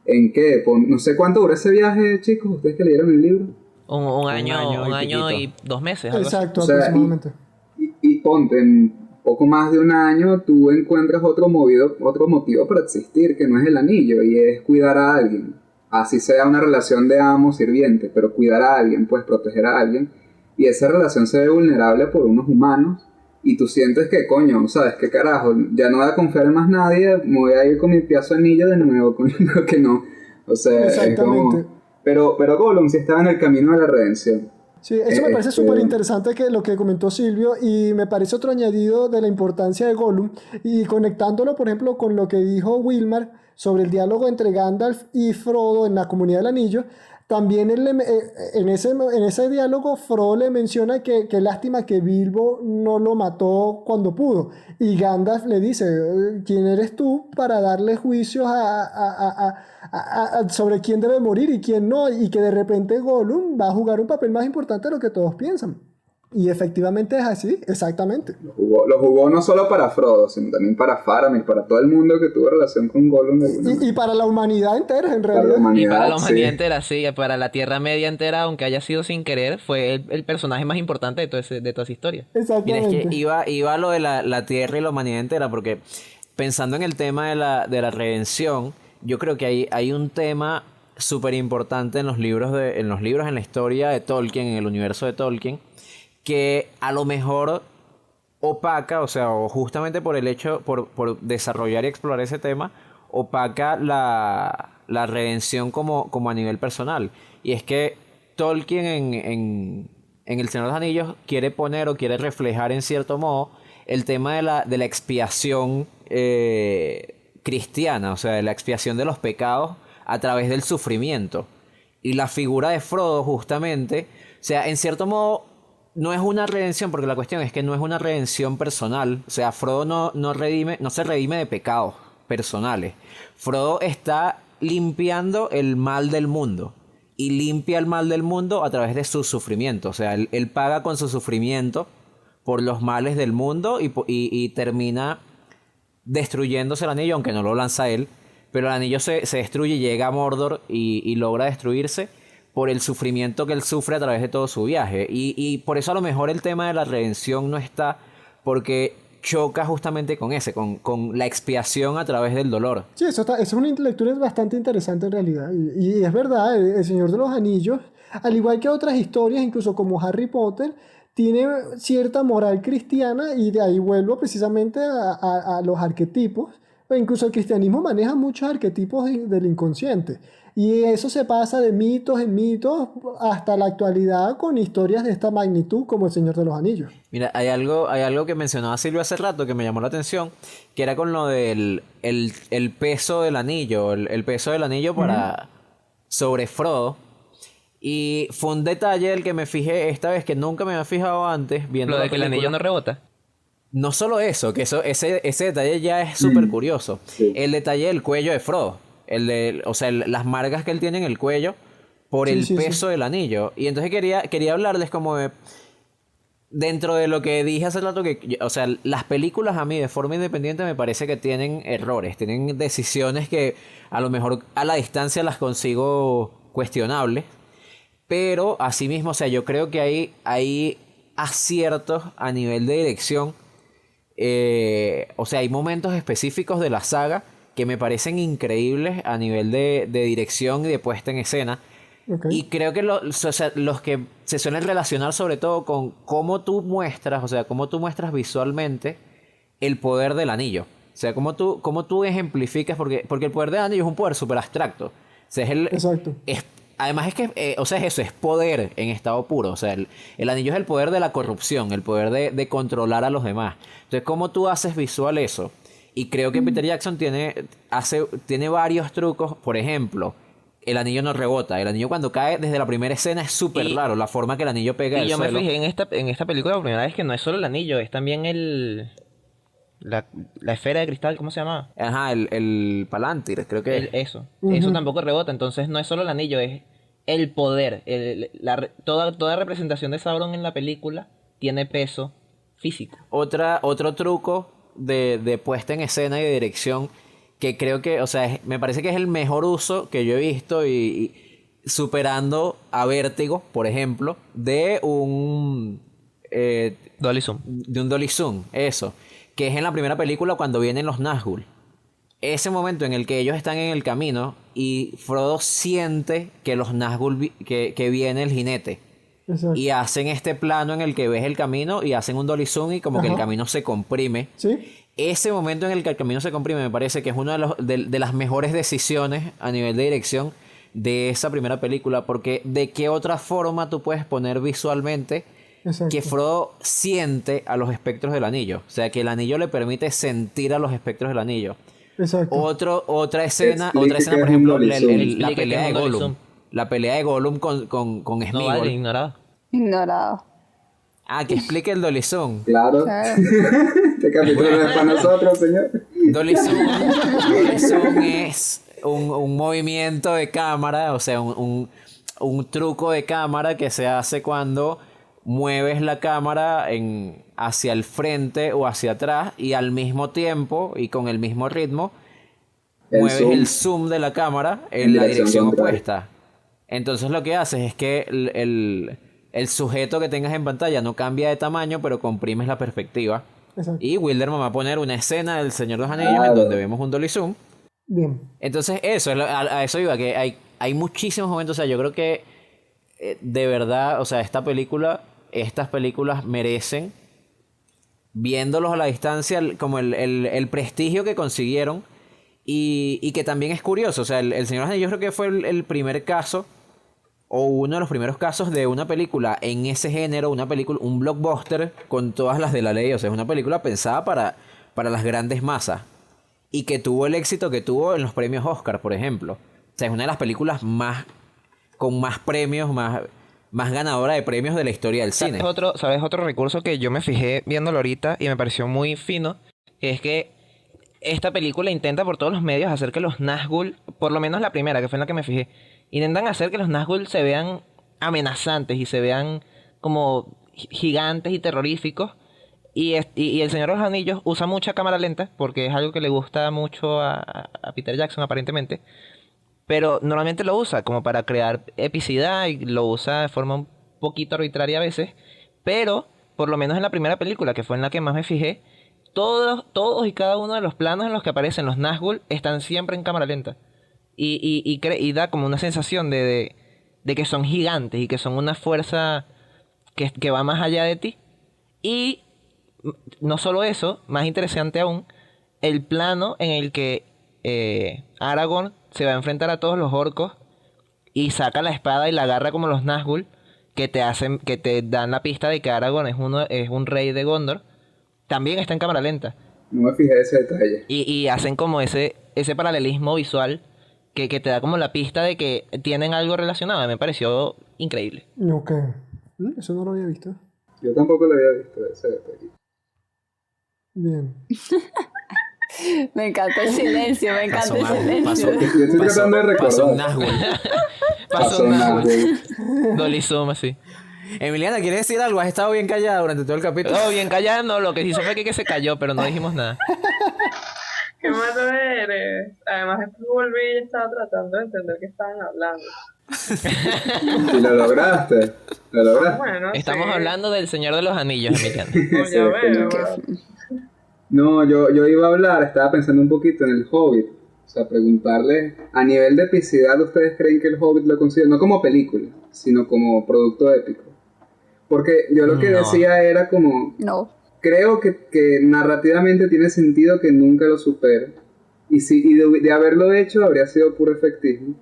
¿en qué? No sé cuánto duró ese viaje, chicos, ustedes que leyeron el libro. Un año año y y 2 meses. Algo así. Exacto, O sea, aproximadamente. Y ponte, poco más de un año, tú encuentras otro motivo para existir, que no es el anillo, y es cuidar a alguien. Así sea una relación de amo-sirviente, pero cuidar a alguien, pues proteger a alguien. Y esa relación se ve vulnerable por unos humanos. Y tú sientes que, coño, ¿sabes qué carajo? Ya no voy a confiar en más nadie, me voy a ir con mi pedazo de anillo de nuevo, con lo que no. O sea, es como... Pero Gollum sí estaba en el camino de la redención. Sí, eso me parece súper interesante que lo que comentó Silvio, y me parece otro añadido de la importancia de Gollum, y conectándolo, por ejemplo, con lo que dijo Wilmar sobre el diálogo entre Gandalf y Frodo en la Comunidad del Anillo. También en ese diálogo Frodo le menciona que lástima que Bilbo no lo mató cuando pudo. Y Gandalf le dice, ¿quién eres tú para darle juicios sobre quién debe morir y quién no? Y que de repente Gollum va a jugar un papel más importante de lo que todos piensan. Y efectivamente es así, exactamente. Lo jugó no solo para Frodo, sino también para Faramir, para todo el mundo que tuvo relación con Gollum de alguna manera. Y para la humanidad entera, en Para realidad. la humanidad, Y para la humanidad sí. entera, sí, para la Tierra Media entera, aunque haya sido sin querer, fue el personaje más importante de toda esa historia. Mira, Exactamente. es que iba a lo de la Tierra y la humanidad entera, porque pensando en el tema de la redención, yo creo que hay un tema súper importante en los libros, en la historia de Tolkien, en el universo de Tolkien, que a lo mejor opaca, o sea, o justamente por el hecho, por desarrollar y explorar ese tema, opaca la redención como a nivel personal. Y es que Tolkien en El Señor de los Anillos quiere poner o quiere reflejar en cierto modo el tema de la expiación cristiana, o sea, de la expiación de los pecados a través del sufrimiento. Y la figura de Frodo justamente, o sea, en cierto modo no es una redención, porque la cuestión es que no es una redención personal. O sea, Frodo no se redime de pecados personales. Frodo está limpiando el mal del mundo. Y limpia el mal del mundo a través de su sufrimiento. O sea, él paga con su sufrimiento por los males del mundo y termina destruyéndose el anillo, aunque no lo lanza él. Pero el anillo se destruye, llega a Mordor y logra destruirse por el sufrimiento que él sufre a través de todo su viaje. Y por eso a lo mejor el tema de la redención no está, porque choca justamente con la expiación a través del dolor. Sí, eso es una lectura bastante interesante en realidad. Y es verdad, el Señor de los Anillos, al igual que otras historias, incluso como Harry Potter, tiene cierta moral cristiana, y de ahí vuelvo precisamente a los arquetipos. O incluso el cristianismo maneja muchos arquetipos del inconsciente. Y eso se pasa de mitos en mitos hasta la actualidad con historias de esta magnitud como El Señor de los Anillos. Mira, hay algo que mencionaba Silvio hace rato que me llamó la atención, que era con lo del el peso del anillo, el peso del anillo sobre Frodo. Y fue un detalle del que me fijé esta vez que nunca me había fijado antes viendo Lo la de que el película. anillo no rebota. No solo eso, que ese detalle ya es súper curioso. Sí. El detalle del cuello de Frodo. O sea, las marcas que él tiene en el cuello por Sí, el sí, peso del anillo. Y entonces quería hablarles como de... Dentro de lo que dije hace rato, o sea, las películas a mí de forma independiente me parece que tienen errores, tienen decisiones que a lo mejor a la distancia las consigo cuestionables. Pero asimismo, o sea, yo creo que hay aciertos a nivel de dirección. O sea, hay momentos específicos de la saga que me parecen increíbles a nivel de dirección y de puesta en escena. Okay. Y creo que o sea, los que se suelen relacionar sobre todo con cómo tú muestras, o sea, cómo tú muestras visualmente el poder del anillo. O sea, cómo tú ejemplificas, porque el poder del anillo es un poder súper abstracto. O sea, Exacto. además es que, o sea, es eso, es poder en estado puro. O sea, el anillo es el poder de la corrupción, el poder de controlar a los demás. Entonces, ¿cómo tú haces visual eso? Y creo que Peter Jackson tiene varios trucos. Por ejemplo, el anillo no rebota. El anillo cuando cae desde la primera escena es súper raro. La forma que el anillo pega Y al yo me suelo. fijé en esta película por primera vez que no es solo el anillo, es también la esfera de cristal, ¿cómo se llama? Ajá, el Palantir, creo que es. Eso. Eso tampoco rebota. Entonces no es solo el anillo, es el poder. Toda representación de Sauron en la película tiene peso físico. Otro truco de puesta en escena y de dirección que creo que, o sea, me parece que es el mejor uso que yo he visto y superando a Vértigo, por ejemplo, de Dolly Zoom. de un Dolly Zoom, eso, que es en la primera película cuando vienen los Nazgûl. Ese momento en el que ellos están en el camino y Frodo siente que los Nazgûl, que viene el jinete. Exacto. Y hacen este plano en el que ves el camino y hacen un Dolly Zoom y como que el camino se comprime. ¿Sí? Ese momento en el que el camino se comprime me parece que es una de las mejores decisiones a nivel de dirección de esa primera película, porque de qué otra forma tú puedes poner visualmente Exacto. que Frodo siente a los espectros del anillo, o sea que el anillo le permite sentir a los espectros del anillo. Exacto. Otra escena, Explique qué por es un ejemplo, Dolly Zoom. la Explique pelea qué de es un Dolly Gollum, Zoom. la pelea de Gollum con No Sméagol. vale, ignorado. Ignorado. Que explique el Dolly Zoom. Claro. Claro. Este capítulo no es para nosotros, señor. Dolly Zoom es un movimiento de cámara, o sea, un truco de cámara que se hace cuando mueves la cámara hacia el frente o hacia atrás y al mismo tiempo y con el mismo ritmo mueves el zoom de la cámara en la dirección opuesta. Entonces lo que haces es que el sujeto que tengas en pantalla no cambia de tamaño, pero comprimes la perspectiva. Exacto. Y Wilderman va a poner una escena del Señor de los Anillos en donde vemos un Dolly Zoom. Bien. Entonces eso, a eso iba, que hay muchísimos momentos, o sea, yo creo que de verdad, o sea, estas películas merecen, viéndolos a la distancia, como el prestigio que consiguieron y que también es curioso, o sea, el Señor de los Anillos creo que fue el primer caso o uno de los primeros casos de una película en ese género, un blockbuster con todas las de la ley, o sea, es una película pensada para las grandes masas y que tuvo el éxito que tuvo en los premios Oscar, por ejemplo. O sea, es una de las películas con más premios, más ganadora de premios de la historia del cine. ¿Sabes otro recurso que yo me fijé viéndolo ahorita y me pareció muy fino? Es que esta película intenta por todos los medios hacer que los Nazgûl, por lo menos la primera, que fue en la que me fijé, intentan hacer que los Nazgûl se vean amenazantes y se vean como gigantes y terroríficos. Y el Señor de los Anillos usa mucha cámara lenta, porque es algo que le gusta mucho a Peter Jackson aparentemente. Pero normalmente lo usa como para crear epicidad y lo usa de forma un poquito arbitraria a veces. Pero, por lo menos en la primera película, que fue en la que más me fijé, todos y cada uno de los planos en los que aparecen los Nazgûl están siempre en cámara lenta. Y da como una sensación de que son gigantes y que son una fuerza que va más allá de ti. Y no solo eso, más interesante aún, el plano en el que Aragorn se va a enfrentar a todos los orcos y saca la espada y la agarra como los Nazgûl, que te dan la pista de que Aragorn es un rey de Gondor, también está en cámara lenta. No me fijé ese detalle. Y hacen como ese paralelismo visual que te da como la pista de que tienen algo relacionado. Me pareció increíble. Ok. Eso no lo había visto. Yo tampoco lo había visto ese detalle. Bien. Me encanta el silencio, me encanta el silencio. Yo estoy tratando de Pasó un recordar. Nazgûl. Pasó un Nazgûl. Nazgûl. Dolly Zoom así. Emiliana, ¿quieres decir algo? Has estado bien callada durante todo el capítulo. No, bien callando. Lo que hizo fue que se cayó, pero no dijimos nada. ¿Qué malo eres? Además, después volví y estaba tratando de entender qué estaban hablando. Y lo lograste. Lo lograste. Bueno, Estamos sí. hablando del Señor de los Anillos, Emiliano. Pues ya veo, No, yo iba a hablar, estaba pensando un poquito en el Hobbit. O sea, preguntarle, a nivel de epicidad, ¿ustedes creen que el Hobbit lo considera no como película, sino como producto épico? Porque yo lo que No. decía era como, No. creo que narrativamente tiene sentido que nunca lo supere. Y de haberlo hecho habría sido puro efectismo.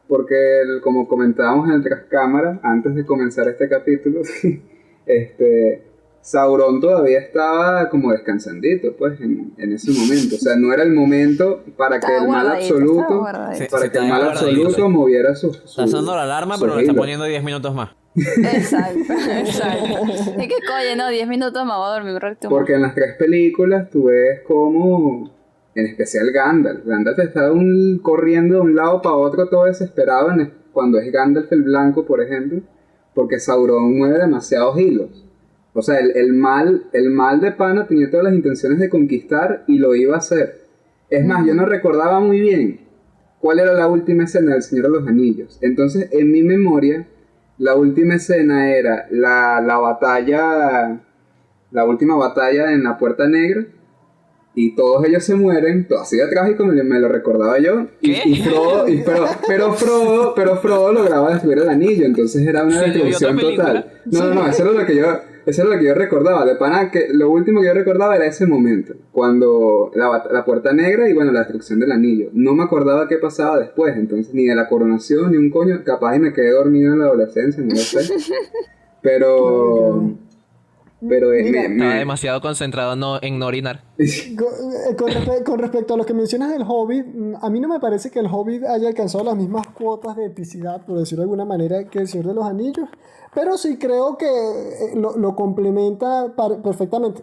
Porque como comentábamos en el cámara, antes de comenzar este capítulo, Sauron todavía estaba como descansandito, pues, en ese momento. O sea, no era el momento para que Estaba el mal guardadito, absoluto, estaba guardadito. Sí. para que el está mal guardadito, absoluto sí. moviera su Está sonando la alarma, su pero le está hilo. poniendo 10 minutos más. Exacto, exacto. Es que, coño, no, 10 minutos más, voy a dormir un ratito más. Porque en las 3 películas tú ves como, en especial Gandalf está corriendo de un lado para otro todo desesperado cuando es Gandalf el Blanco, por ejemplo, porque Sauron mueve demasiados hilos. O sea, el mal de pana tenía todas las intenciones de conquistar y lo iba a hacer. Es más, yo no recordaba muy bien cuál era la última escena del Señor de los Anillos. Entonces, en mi memoria, la última escena era la batalla, la última batalla en la Puerta Negra, y todos ellos se mueren, todo así de trágico me lo recordaba yo, y Frodo, pero Frodo lograba destruir el anillo, entonces era una Sí, yo vi otra destrucción película. total. No, eso era lo que yo recordaba, de pana, que lo último que yo recordaba era ese momento, cuando la Puerta Negra y bueno, la destrucción del anillo. No me acordaba qué pasaba después, entonces ni de la coronación, ni un coño, capaz y me quedé dormido en la adolescencia, no lo sé. Pero... Pero Mira, Estaba demasiado concentrado en no orinar. Con respecto a lo que mencionas del Hobbit, a mí no me parece que el Hobbit haya alcanzado las mismas cuotas de epicidad, por decirlo de alguna manera, que el Señor de los Anillos, pero sí creo que lo complementa perfectamente.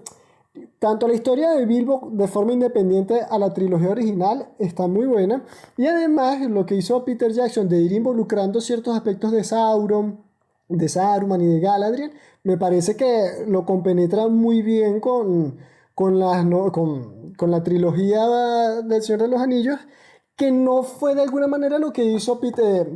Tanto la historia de Bilbo de forma independiente a la trilogía original está muy buena, y además lo que hizo Peter Jackson de ir involucrando ciertos aspectos de Saruman y de Galadriel, me parece que lo compenetra muy bien con la trilogía del Señor de los Anillos, que no fue de alguna manera lo que hizo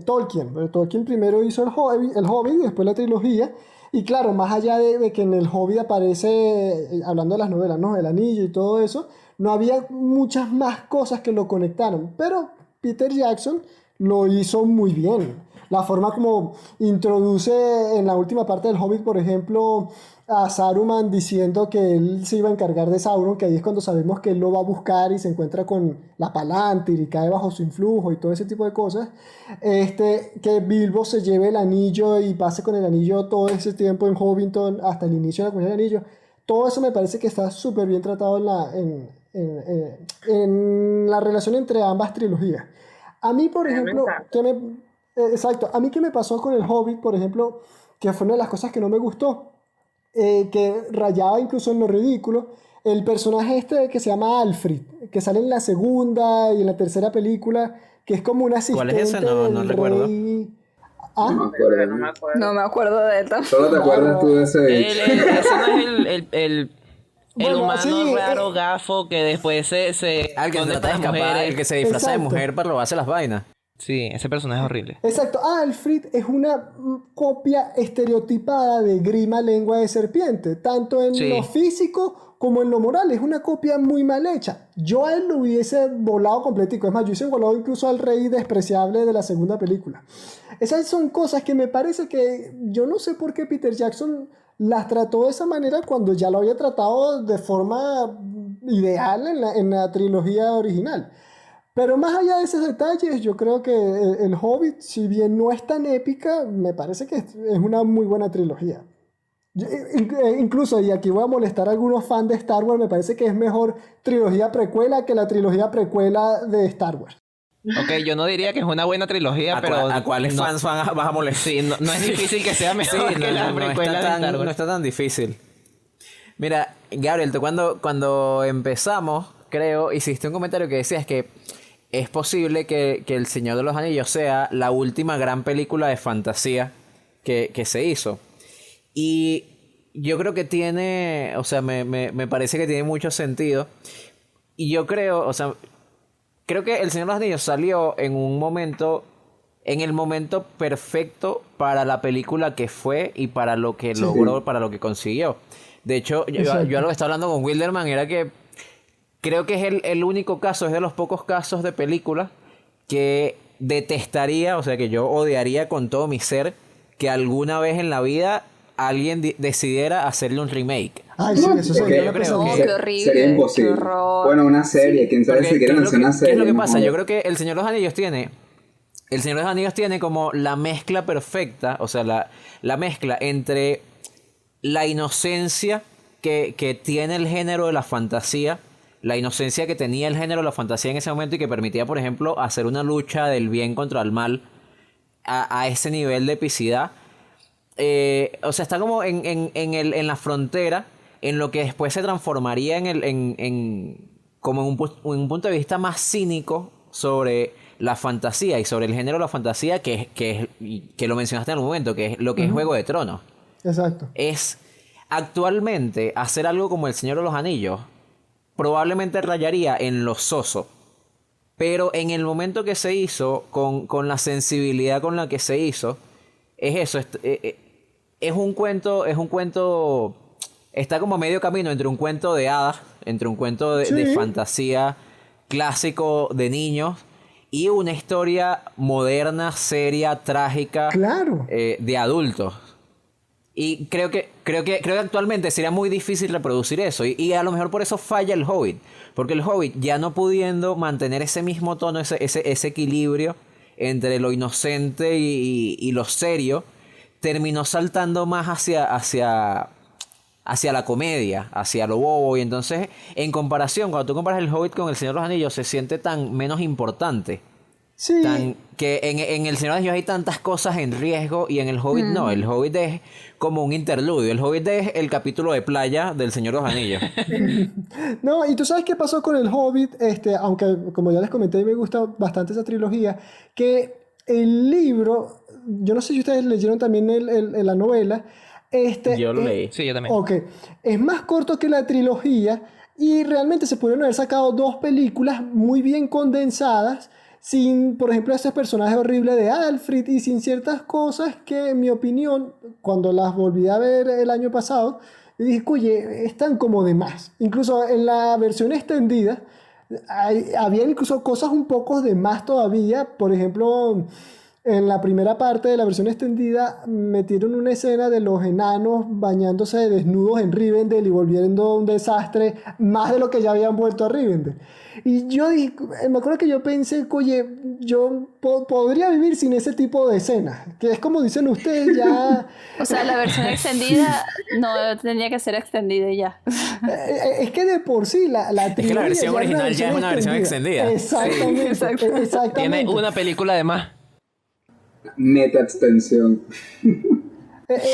Tolkien. Pero Tolkien primero hizo el Hobbit y después la trilogía. Y claro, más allá de que en el Hobbit aparece, hablando de las novelas, ¿no? El anillo y todo eso, no había muchas más cosas que lo conectaron. Pero Peter Jackson lo hizo muy bien. La forma como introduce en la última parte del Hobbit, por ejemplo, a Saruman diciendo que él se iba a encargar de Sauron, que ahí es cuando sabemos que él lo va a buscar y se encuentra con la Palantir y cae bajo su influjo y todo ese tipo de cosas. Que Bilbo se lleve el anillo y pase con el anillo todo ese tiempo en Hobbiton hasta el inicio de la Comunidad del Anillo. Todo eso me parece que está súper bien tratado en la relación entre ambas trilogías. A mí, por ejemplo, exacto, a mí que me pasó con el Hobbit, por ejemplo, que fue una de las cosas que no me gustó, que rayaba incluso en lo ridículo, el personaje que se llama Alfred, que sale en la segunda y en la tercera película, que es como un ¿Cuál asistente es ese? No del recuerdo. rey. no me Ah, acuerdo. No me acuerdo. No me acuerdo de él tampoco. Solo te acuerdas tú de ese bicho. Ese no es el Bueno, humano sí, raro gafo que después se Ah, el que se esconde trata de con las escapar, mujeres. el que se disfraza de Exacto. mujer para robarse las vainas. Sí, ese personaje es horrible. exacto, Alfred es una copia estereotipada de Grima lengua de serpiente, tanto en Sí. lo físico como en lo moral. Es una copia muy mal hecha. Yo a él lo hubiese volado completico. Es más, yo hubiese volado incluso al rey despreciable de la segunda película. Esas son cosas que me parece que yo no sé por qué Peter Jackson las trató de esa manera cuando ya lo había tratado de forma ideal en la trilogía original. Pero más allá de esos detalles, yo creo que el Hobbit, si bien no es tan épica, me parece que es una muy buena trilogía. Incluso, y aquí voy a molestar a algunos fans de Star Wars, me parece que es mejor trilogía precuela que la trilogía precuela de Star Wars. Ok, yo no diría que es una buena trilogía, pero... ¿A cuáles no- fans vas a molestar? Sí, no es difícil que sea Sí, mejor que las precuelas de Star no Wars. está tan difícil. Mira, Gabriel, tú cuando empezamos, creo, hiciste un comentario que decías que es posible que El Señor de los Anillos sea la última gran película de fantasía que se hizo. Y yo creo que tiene, o sea, me parece que tiene mucho sentido. Y yo creo, o sea, creo que El Señor de los Anillos salió en un momento, en el momento perfecto para la película que fue y para lo que logró, para lo que consiguió. De hecho, yo lo que estaba hablando con Wilderman era que creo que es el único caso, es de los pocos casos de película que detestaría, o sea, que yo odiaría con todo mi ser que alguna vez en la vida alguien decidiera hacerle un remake. Ay, sí, eso sería una creo pesadilla. No, qué horrible. Sería imposible. Qué horror. Bueno, una serie, quién sabe Porque, si quieren hacer una ¿qué serie. es lo que no pasa? jodas. Yo creo que El Señor de los Anillos tiene como la mezcla perfecta, o sea, la mezcla entre la inocencia que tiene el género de la fantasía, la inocencia que tenía el género de la fantasía en ese momento y que permitía, por ejemplo, hacer una lucha del bien contra el mal a ese nivel de epicidad. O sea, está como en la frontera, en lo que después se transformaría como en un punto de vista más cínico sobre la fantasía y sobre el género de la fantasía, que lo mencionaste en algún momento, que es lo que es Juego de Tronos. Exacto. Es actualmente hacer algo como El Señor de los Anillos, probablemente rayaría en lo soso. Pero en el momento que se hizo, con la sensibilidad con la que se hizo, es eso, es un cuento, está como a medio camino entre un cuento de hadas, entre un cuento de fantasía clásico de niños y una historia moderna, seria, trágica, Claro. De adultos. Y creo que actualmente sería muy difícil reproducir eso. Y a lo mejor por eso falla el Hobbit. Porque el Hobbit, ya no pudiendo mantener ese mismo tono, ese equilibrio entre lo inocente y lo serio, terminó saltando más hacia la comedia, hacia lo bobo. Y entonces, en comparación, cuando tú comparas el Hobbit con el Señor de los Anillos, se siente tan menos importante. Sí. Que en el Señor de los Anillos hay tantas cosas en riesgo y en el Hobbit no. El Hobbit es como un interludio. El Hobbit es el capítulo de playa del Señor de los Anillos. No, y tú sabes qué pasó con el Hobbit, aunque como ya les comenté, me gusta bastante esa trilogía, que el libro, yo no sé si ustedes leyeron también la novela, Yo lo leí. Sí, yo también. ok, es más corto que la trilogía y realmente se pudieron haber sacado 2 películas muy bien condensadas, sin, por ejemplo, ese personaje horrible de Alfred y sin ciertas cosas que, en mi opinión, cuando las volví a ver el año pasado, dije, oye, están como de más. Incluso en la versión extendida, había incluso cosas un poco de más todavía. Por ejemplo, en la primera parte de la versión extendida metieron una escena de los enanos bañándose desnudos en Rivendell y volviendo un desastre más de lo que ya habían vuelto a Rivendell. Y yo dije, me acuerdo que yo pensé, oye, yo podría vivir sin ese tipo de escenas, que es como dicen ustedes ya... O sea, la versión extendida no tenía que ser extendida y ya. Es que de por sí la Es que la versión original ya es una versión extendida. Exactamente, Sí, exacto. exactamente. Tiene una película de más. Meta extensión.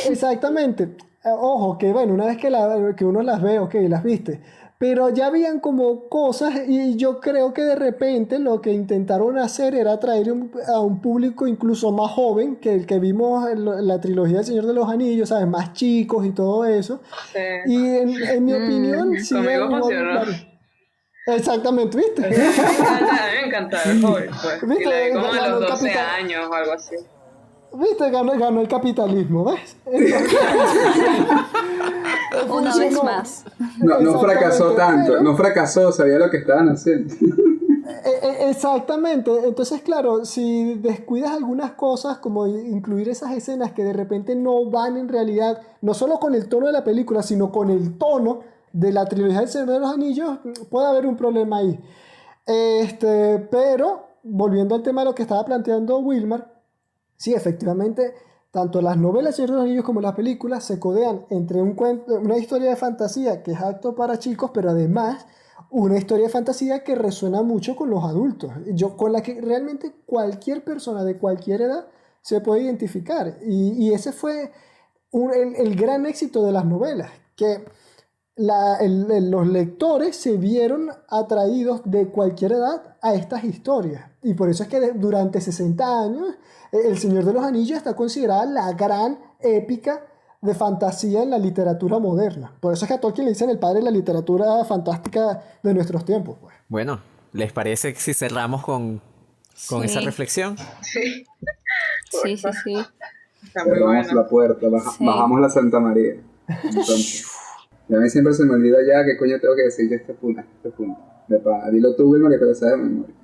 Exactamente. Ojo, que bueno, una vez que uno las ve, ok, las viste. Pero ya habían como cosas y yo creo que de repente lo que intentaron hacer era atraer a un público incluso más joven que el que vimos en la trilogía del Señor de los Anillos, ¿sabes? Más chicos y todo eso. Sí. Y en mi opinión, sí. Conmigo funcionó. Exactamente, ¿viste? A mí me encanta el Hobbit, pues. ¿Viste? Y la vi como a Ganó los el 12 capital. años o algo así. ¿Viste? Ganó el capitalismo, ¿ves? Una vez más. No fracasó tanto, no fracasó, sabía lo que estaban haciendo. Exactamente. Entonces, claro, si descuidas algunas cosas, como incluir esas escenas que de repente no van en realidad, no solo con el tono de la película, sino con el tono de la trilogía del Señor de los Anillos, puede haber un problema ahí. Pero, volviendo al tema de lo que estaba planteando Wilmar, sí, efectivamente, tanto las novelas Señor de los Anillos como las películas se codean entre una historia de fantasía que es apto para chicos, pero además una historia de fantasía que resuena mucho con los adultos, con la que realmente cualquier persona de cualquier edad se puede identificar. Y ese fue el gran éxito de las novelas, que los lectores se vieron atraídos de cualquier edad a estas historias. Y por eso es que durante 60 años El Señor de los Anillos está considerada la gran épica de fantasía en la literatura moderna. Por eso es que a Tolkien le dicen el padre de la literatura fantástica de nuestros tiempos, pues. Bueno, ¿les parece si cerramos con Sí. esa reflexión? Sí. Sí, sí, sí. Está muy Cerramos bueno. la puerta, Sí. bajamos la Santa María. Entonces, y a mí siempre se me olvida ya qué coño tengo que decir de este punto. De pana. Dilo tú, Wilma, que te lo sabes de memoria.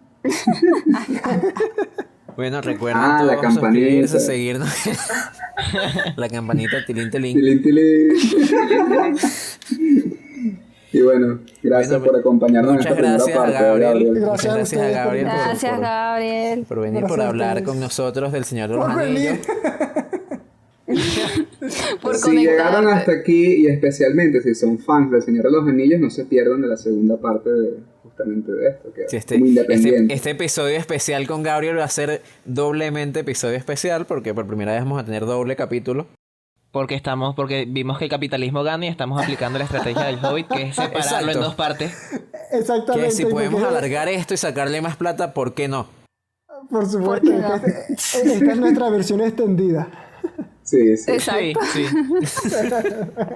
Bueno, recuerden La todos campanita. suscribirse, seguirnos. La campanita, tilín, tilín. Tilín, tilín. Y bueno, gracias Bueno, por acompañarnos en muchas esta primera gracias a parte. Gabriel. Gracias Muchas a gracias a ustedes por Gabriel Gracias, Gabriel. por venir, Gracias por a hablar ustedes. con nosotros del Señor de los Por Anillos. venir. Por Si llegaron hasta conectarte. aquí, y especialmente si son fans del Señor de los Anillos, no se pierdan de la segunda parte justamente de esto, que Sí, es muy independiente. este episodio especial con Gabriel va a ser doblemente episodio especial porque por primera vez vamos a tener doble capítulo. Porque vimos que el capitalismo gana y estamos aplicando la estrategia del Hobbit, que es separarlo Exacto. en dos partes. Exactamente. Que si podemos porque- alargar esto y sacarle más plata, ¿por qué no? Por supuesto. ¿Por qué no? Esta es nuestra versión extendida. Sí, sí. Exacto. Sí, sí.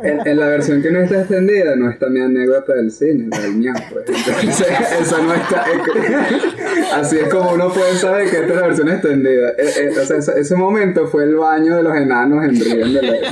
En la versión que no está extendida no está mi anécdota del cine, la del miau, pues. Entonces, eso no está. Así es como uno puede saber que esta es la versión extendida. O sea, ese momento fue el baño de los enanos en Rivendell.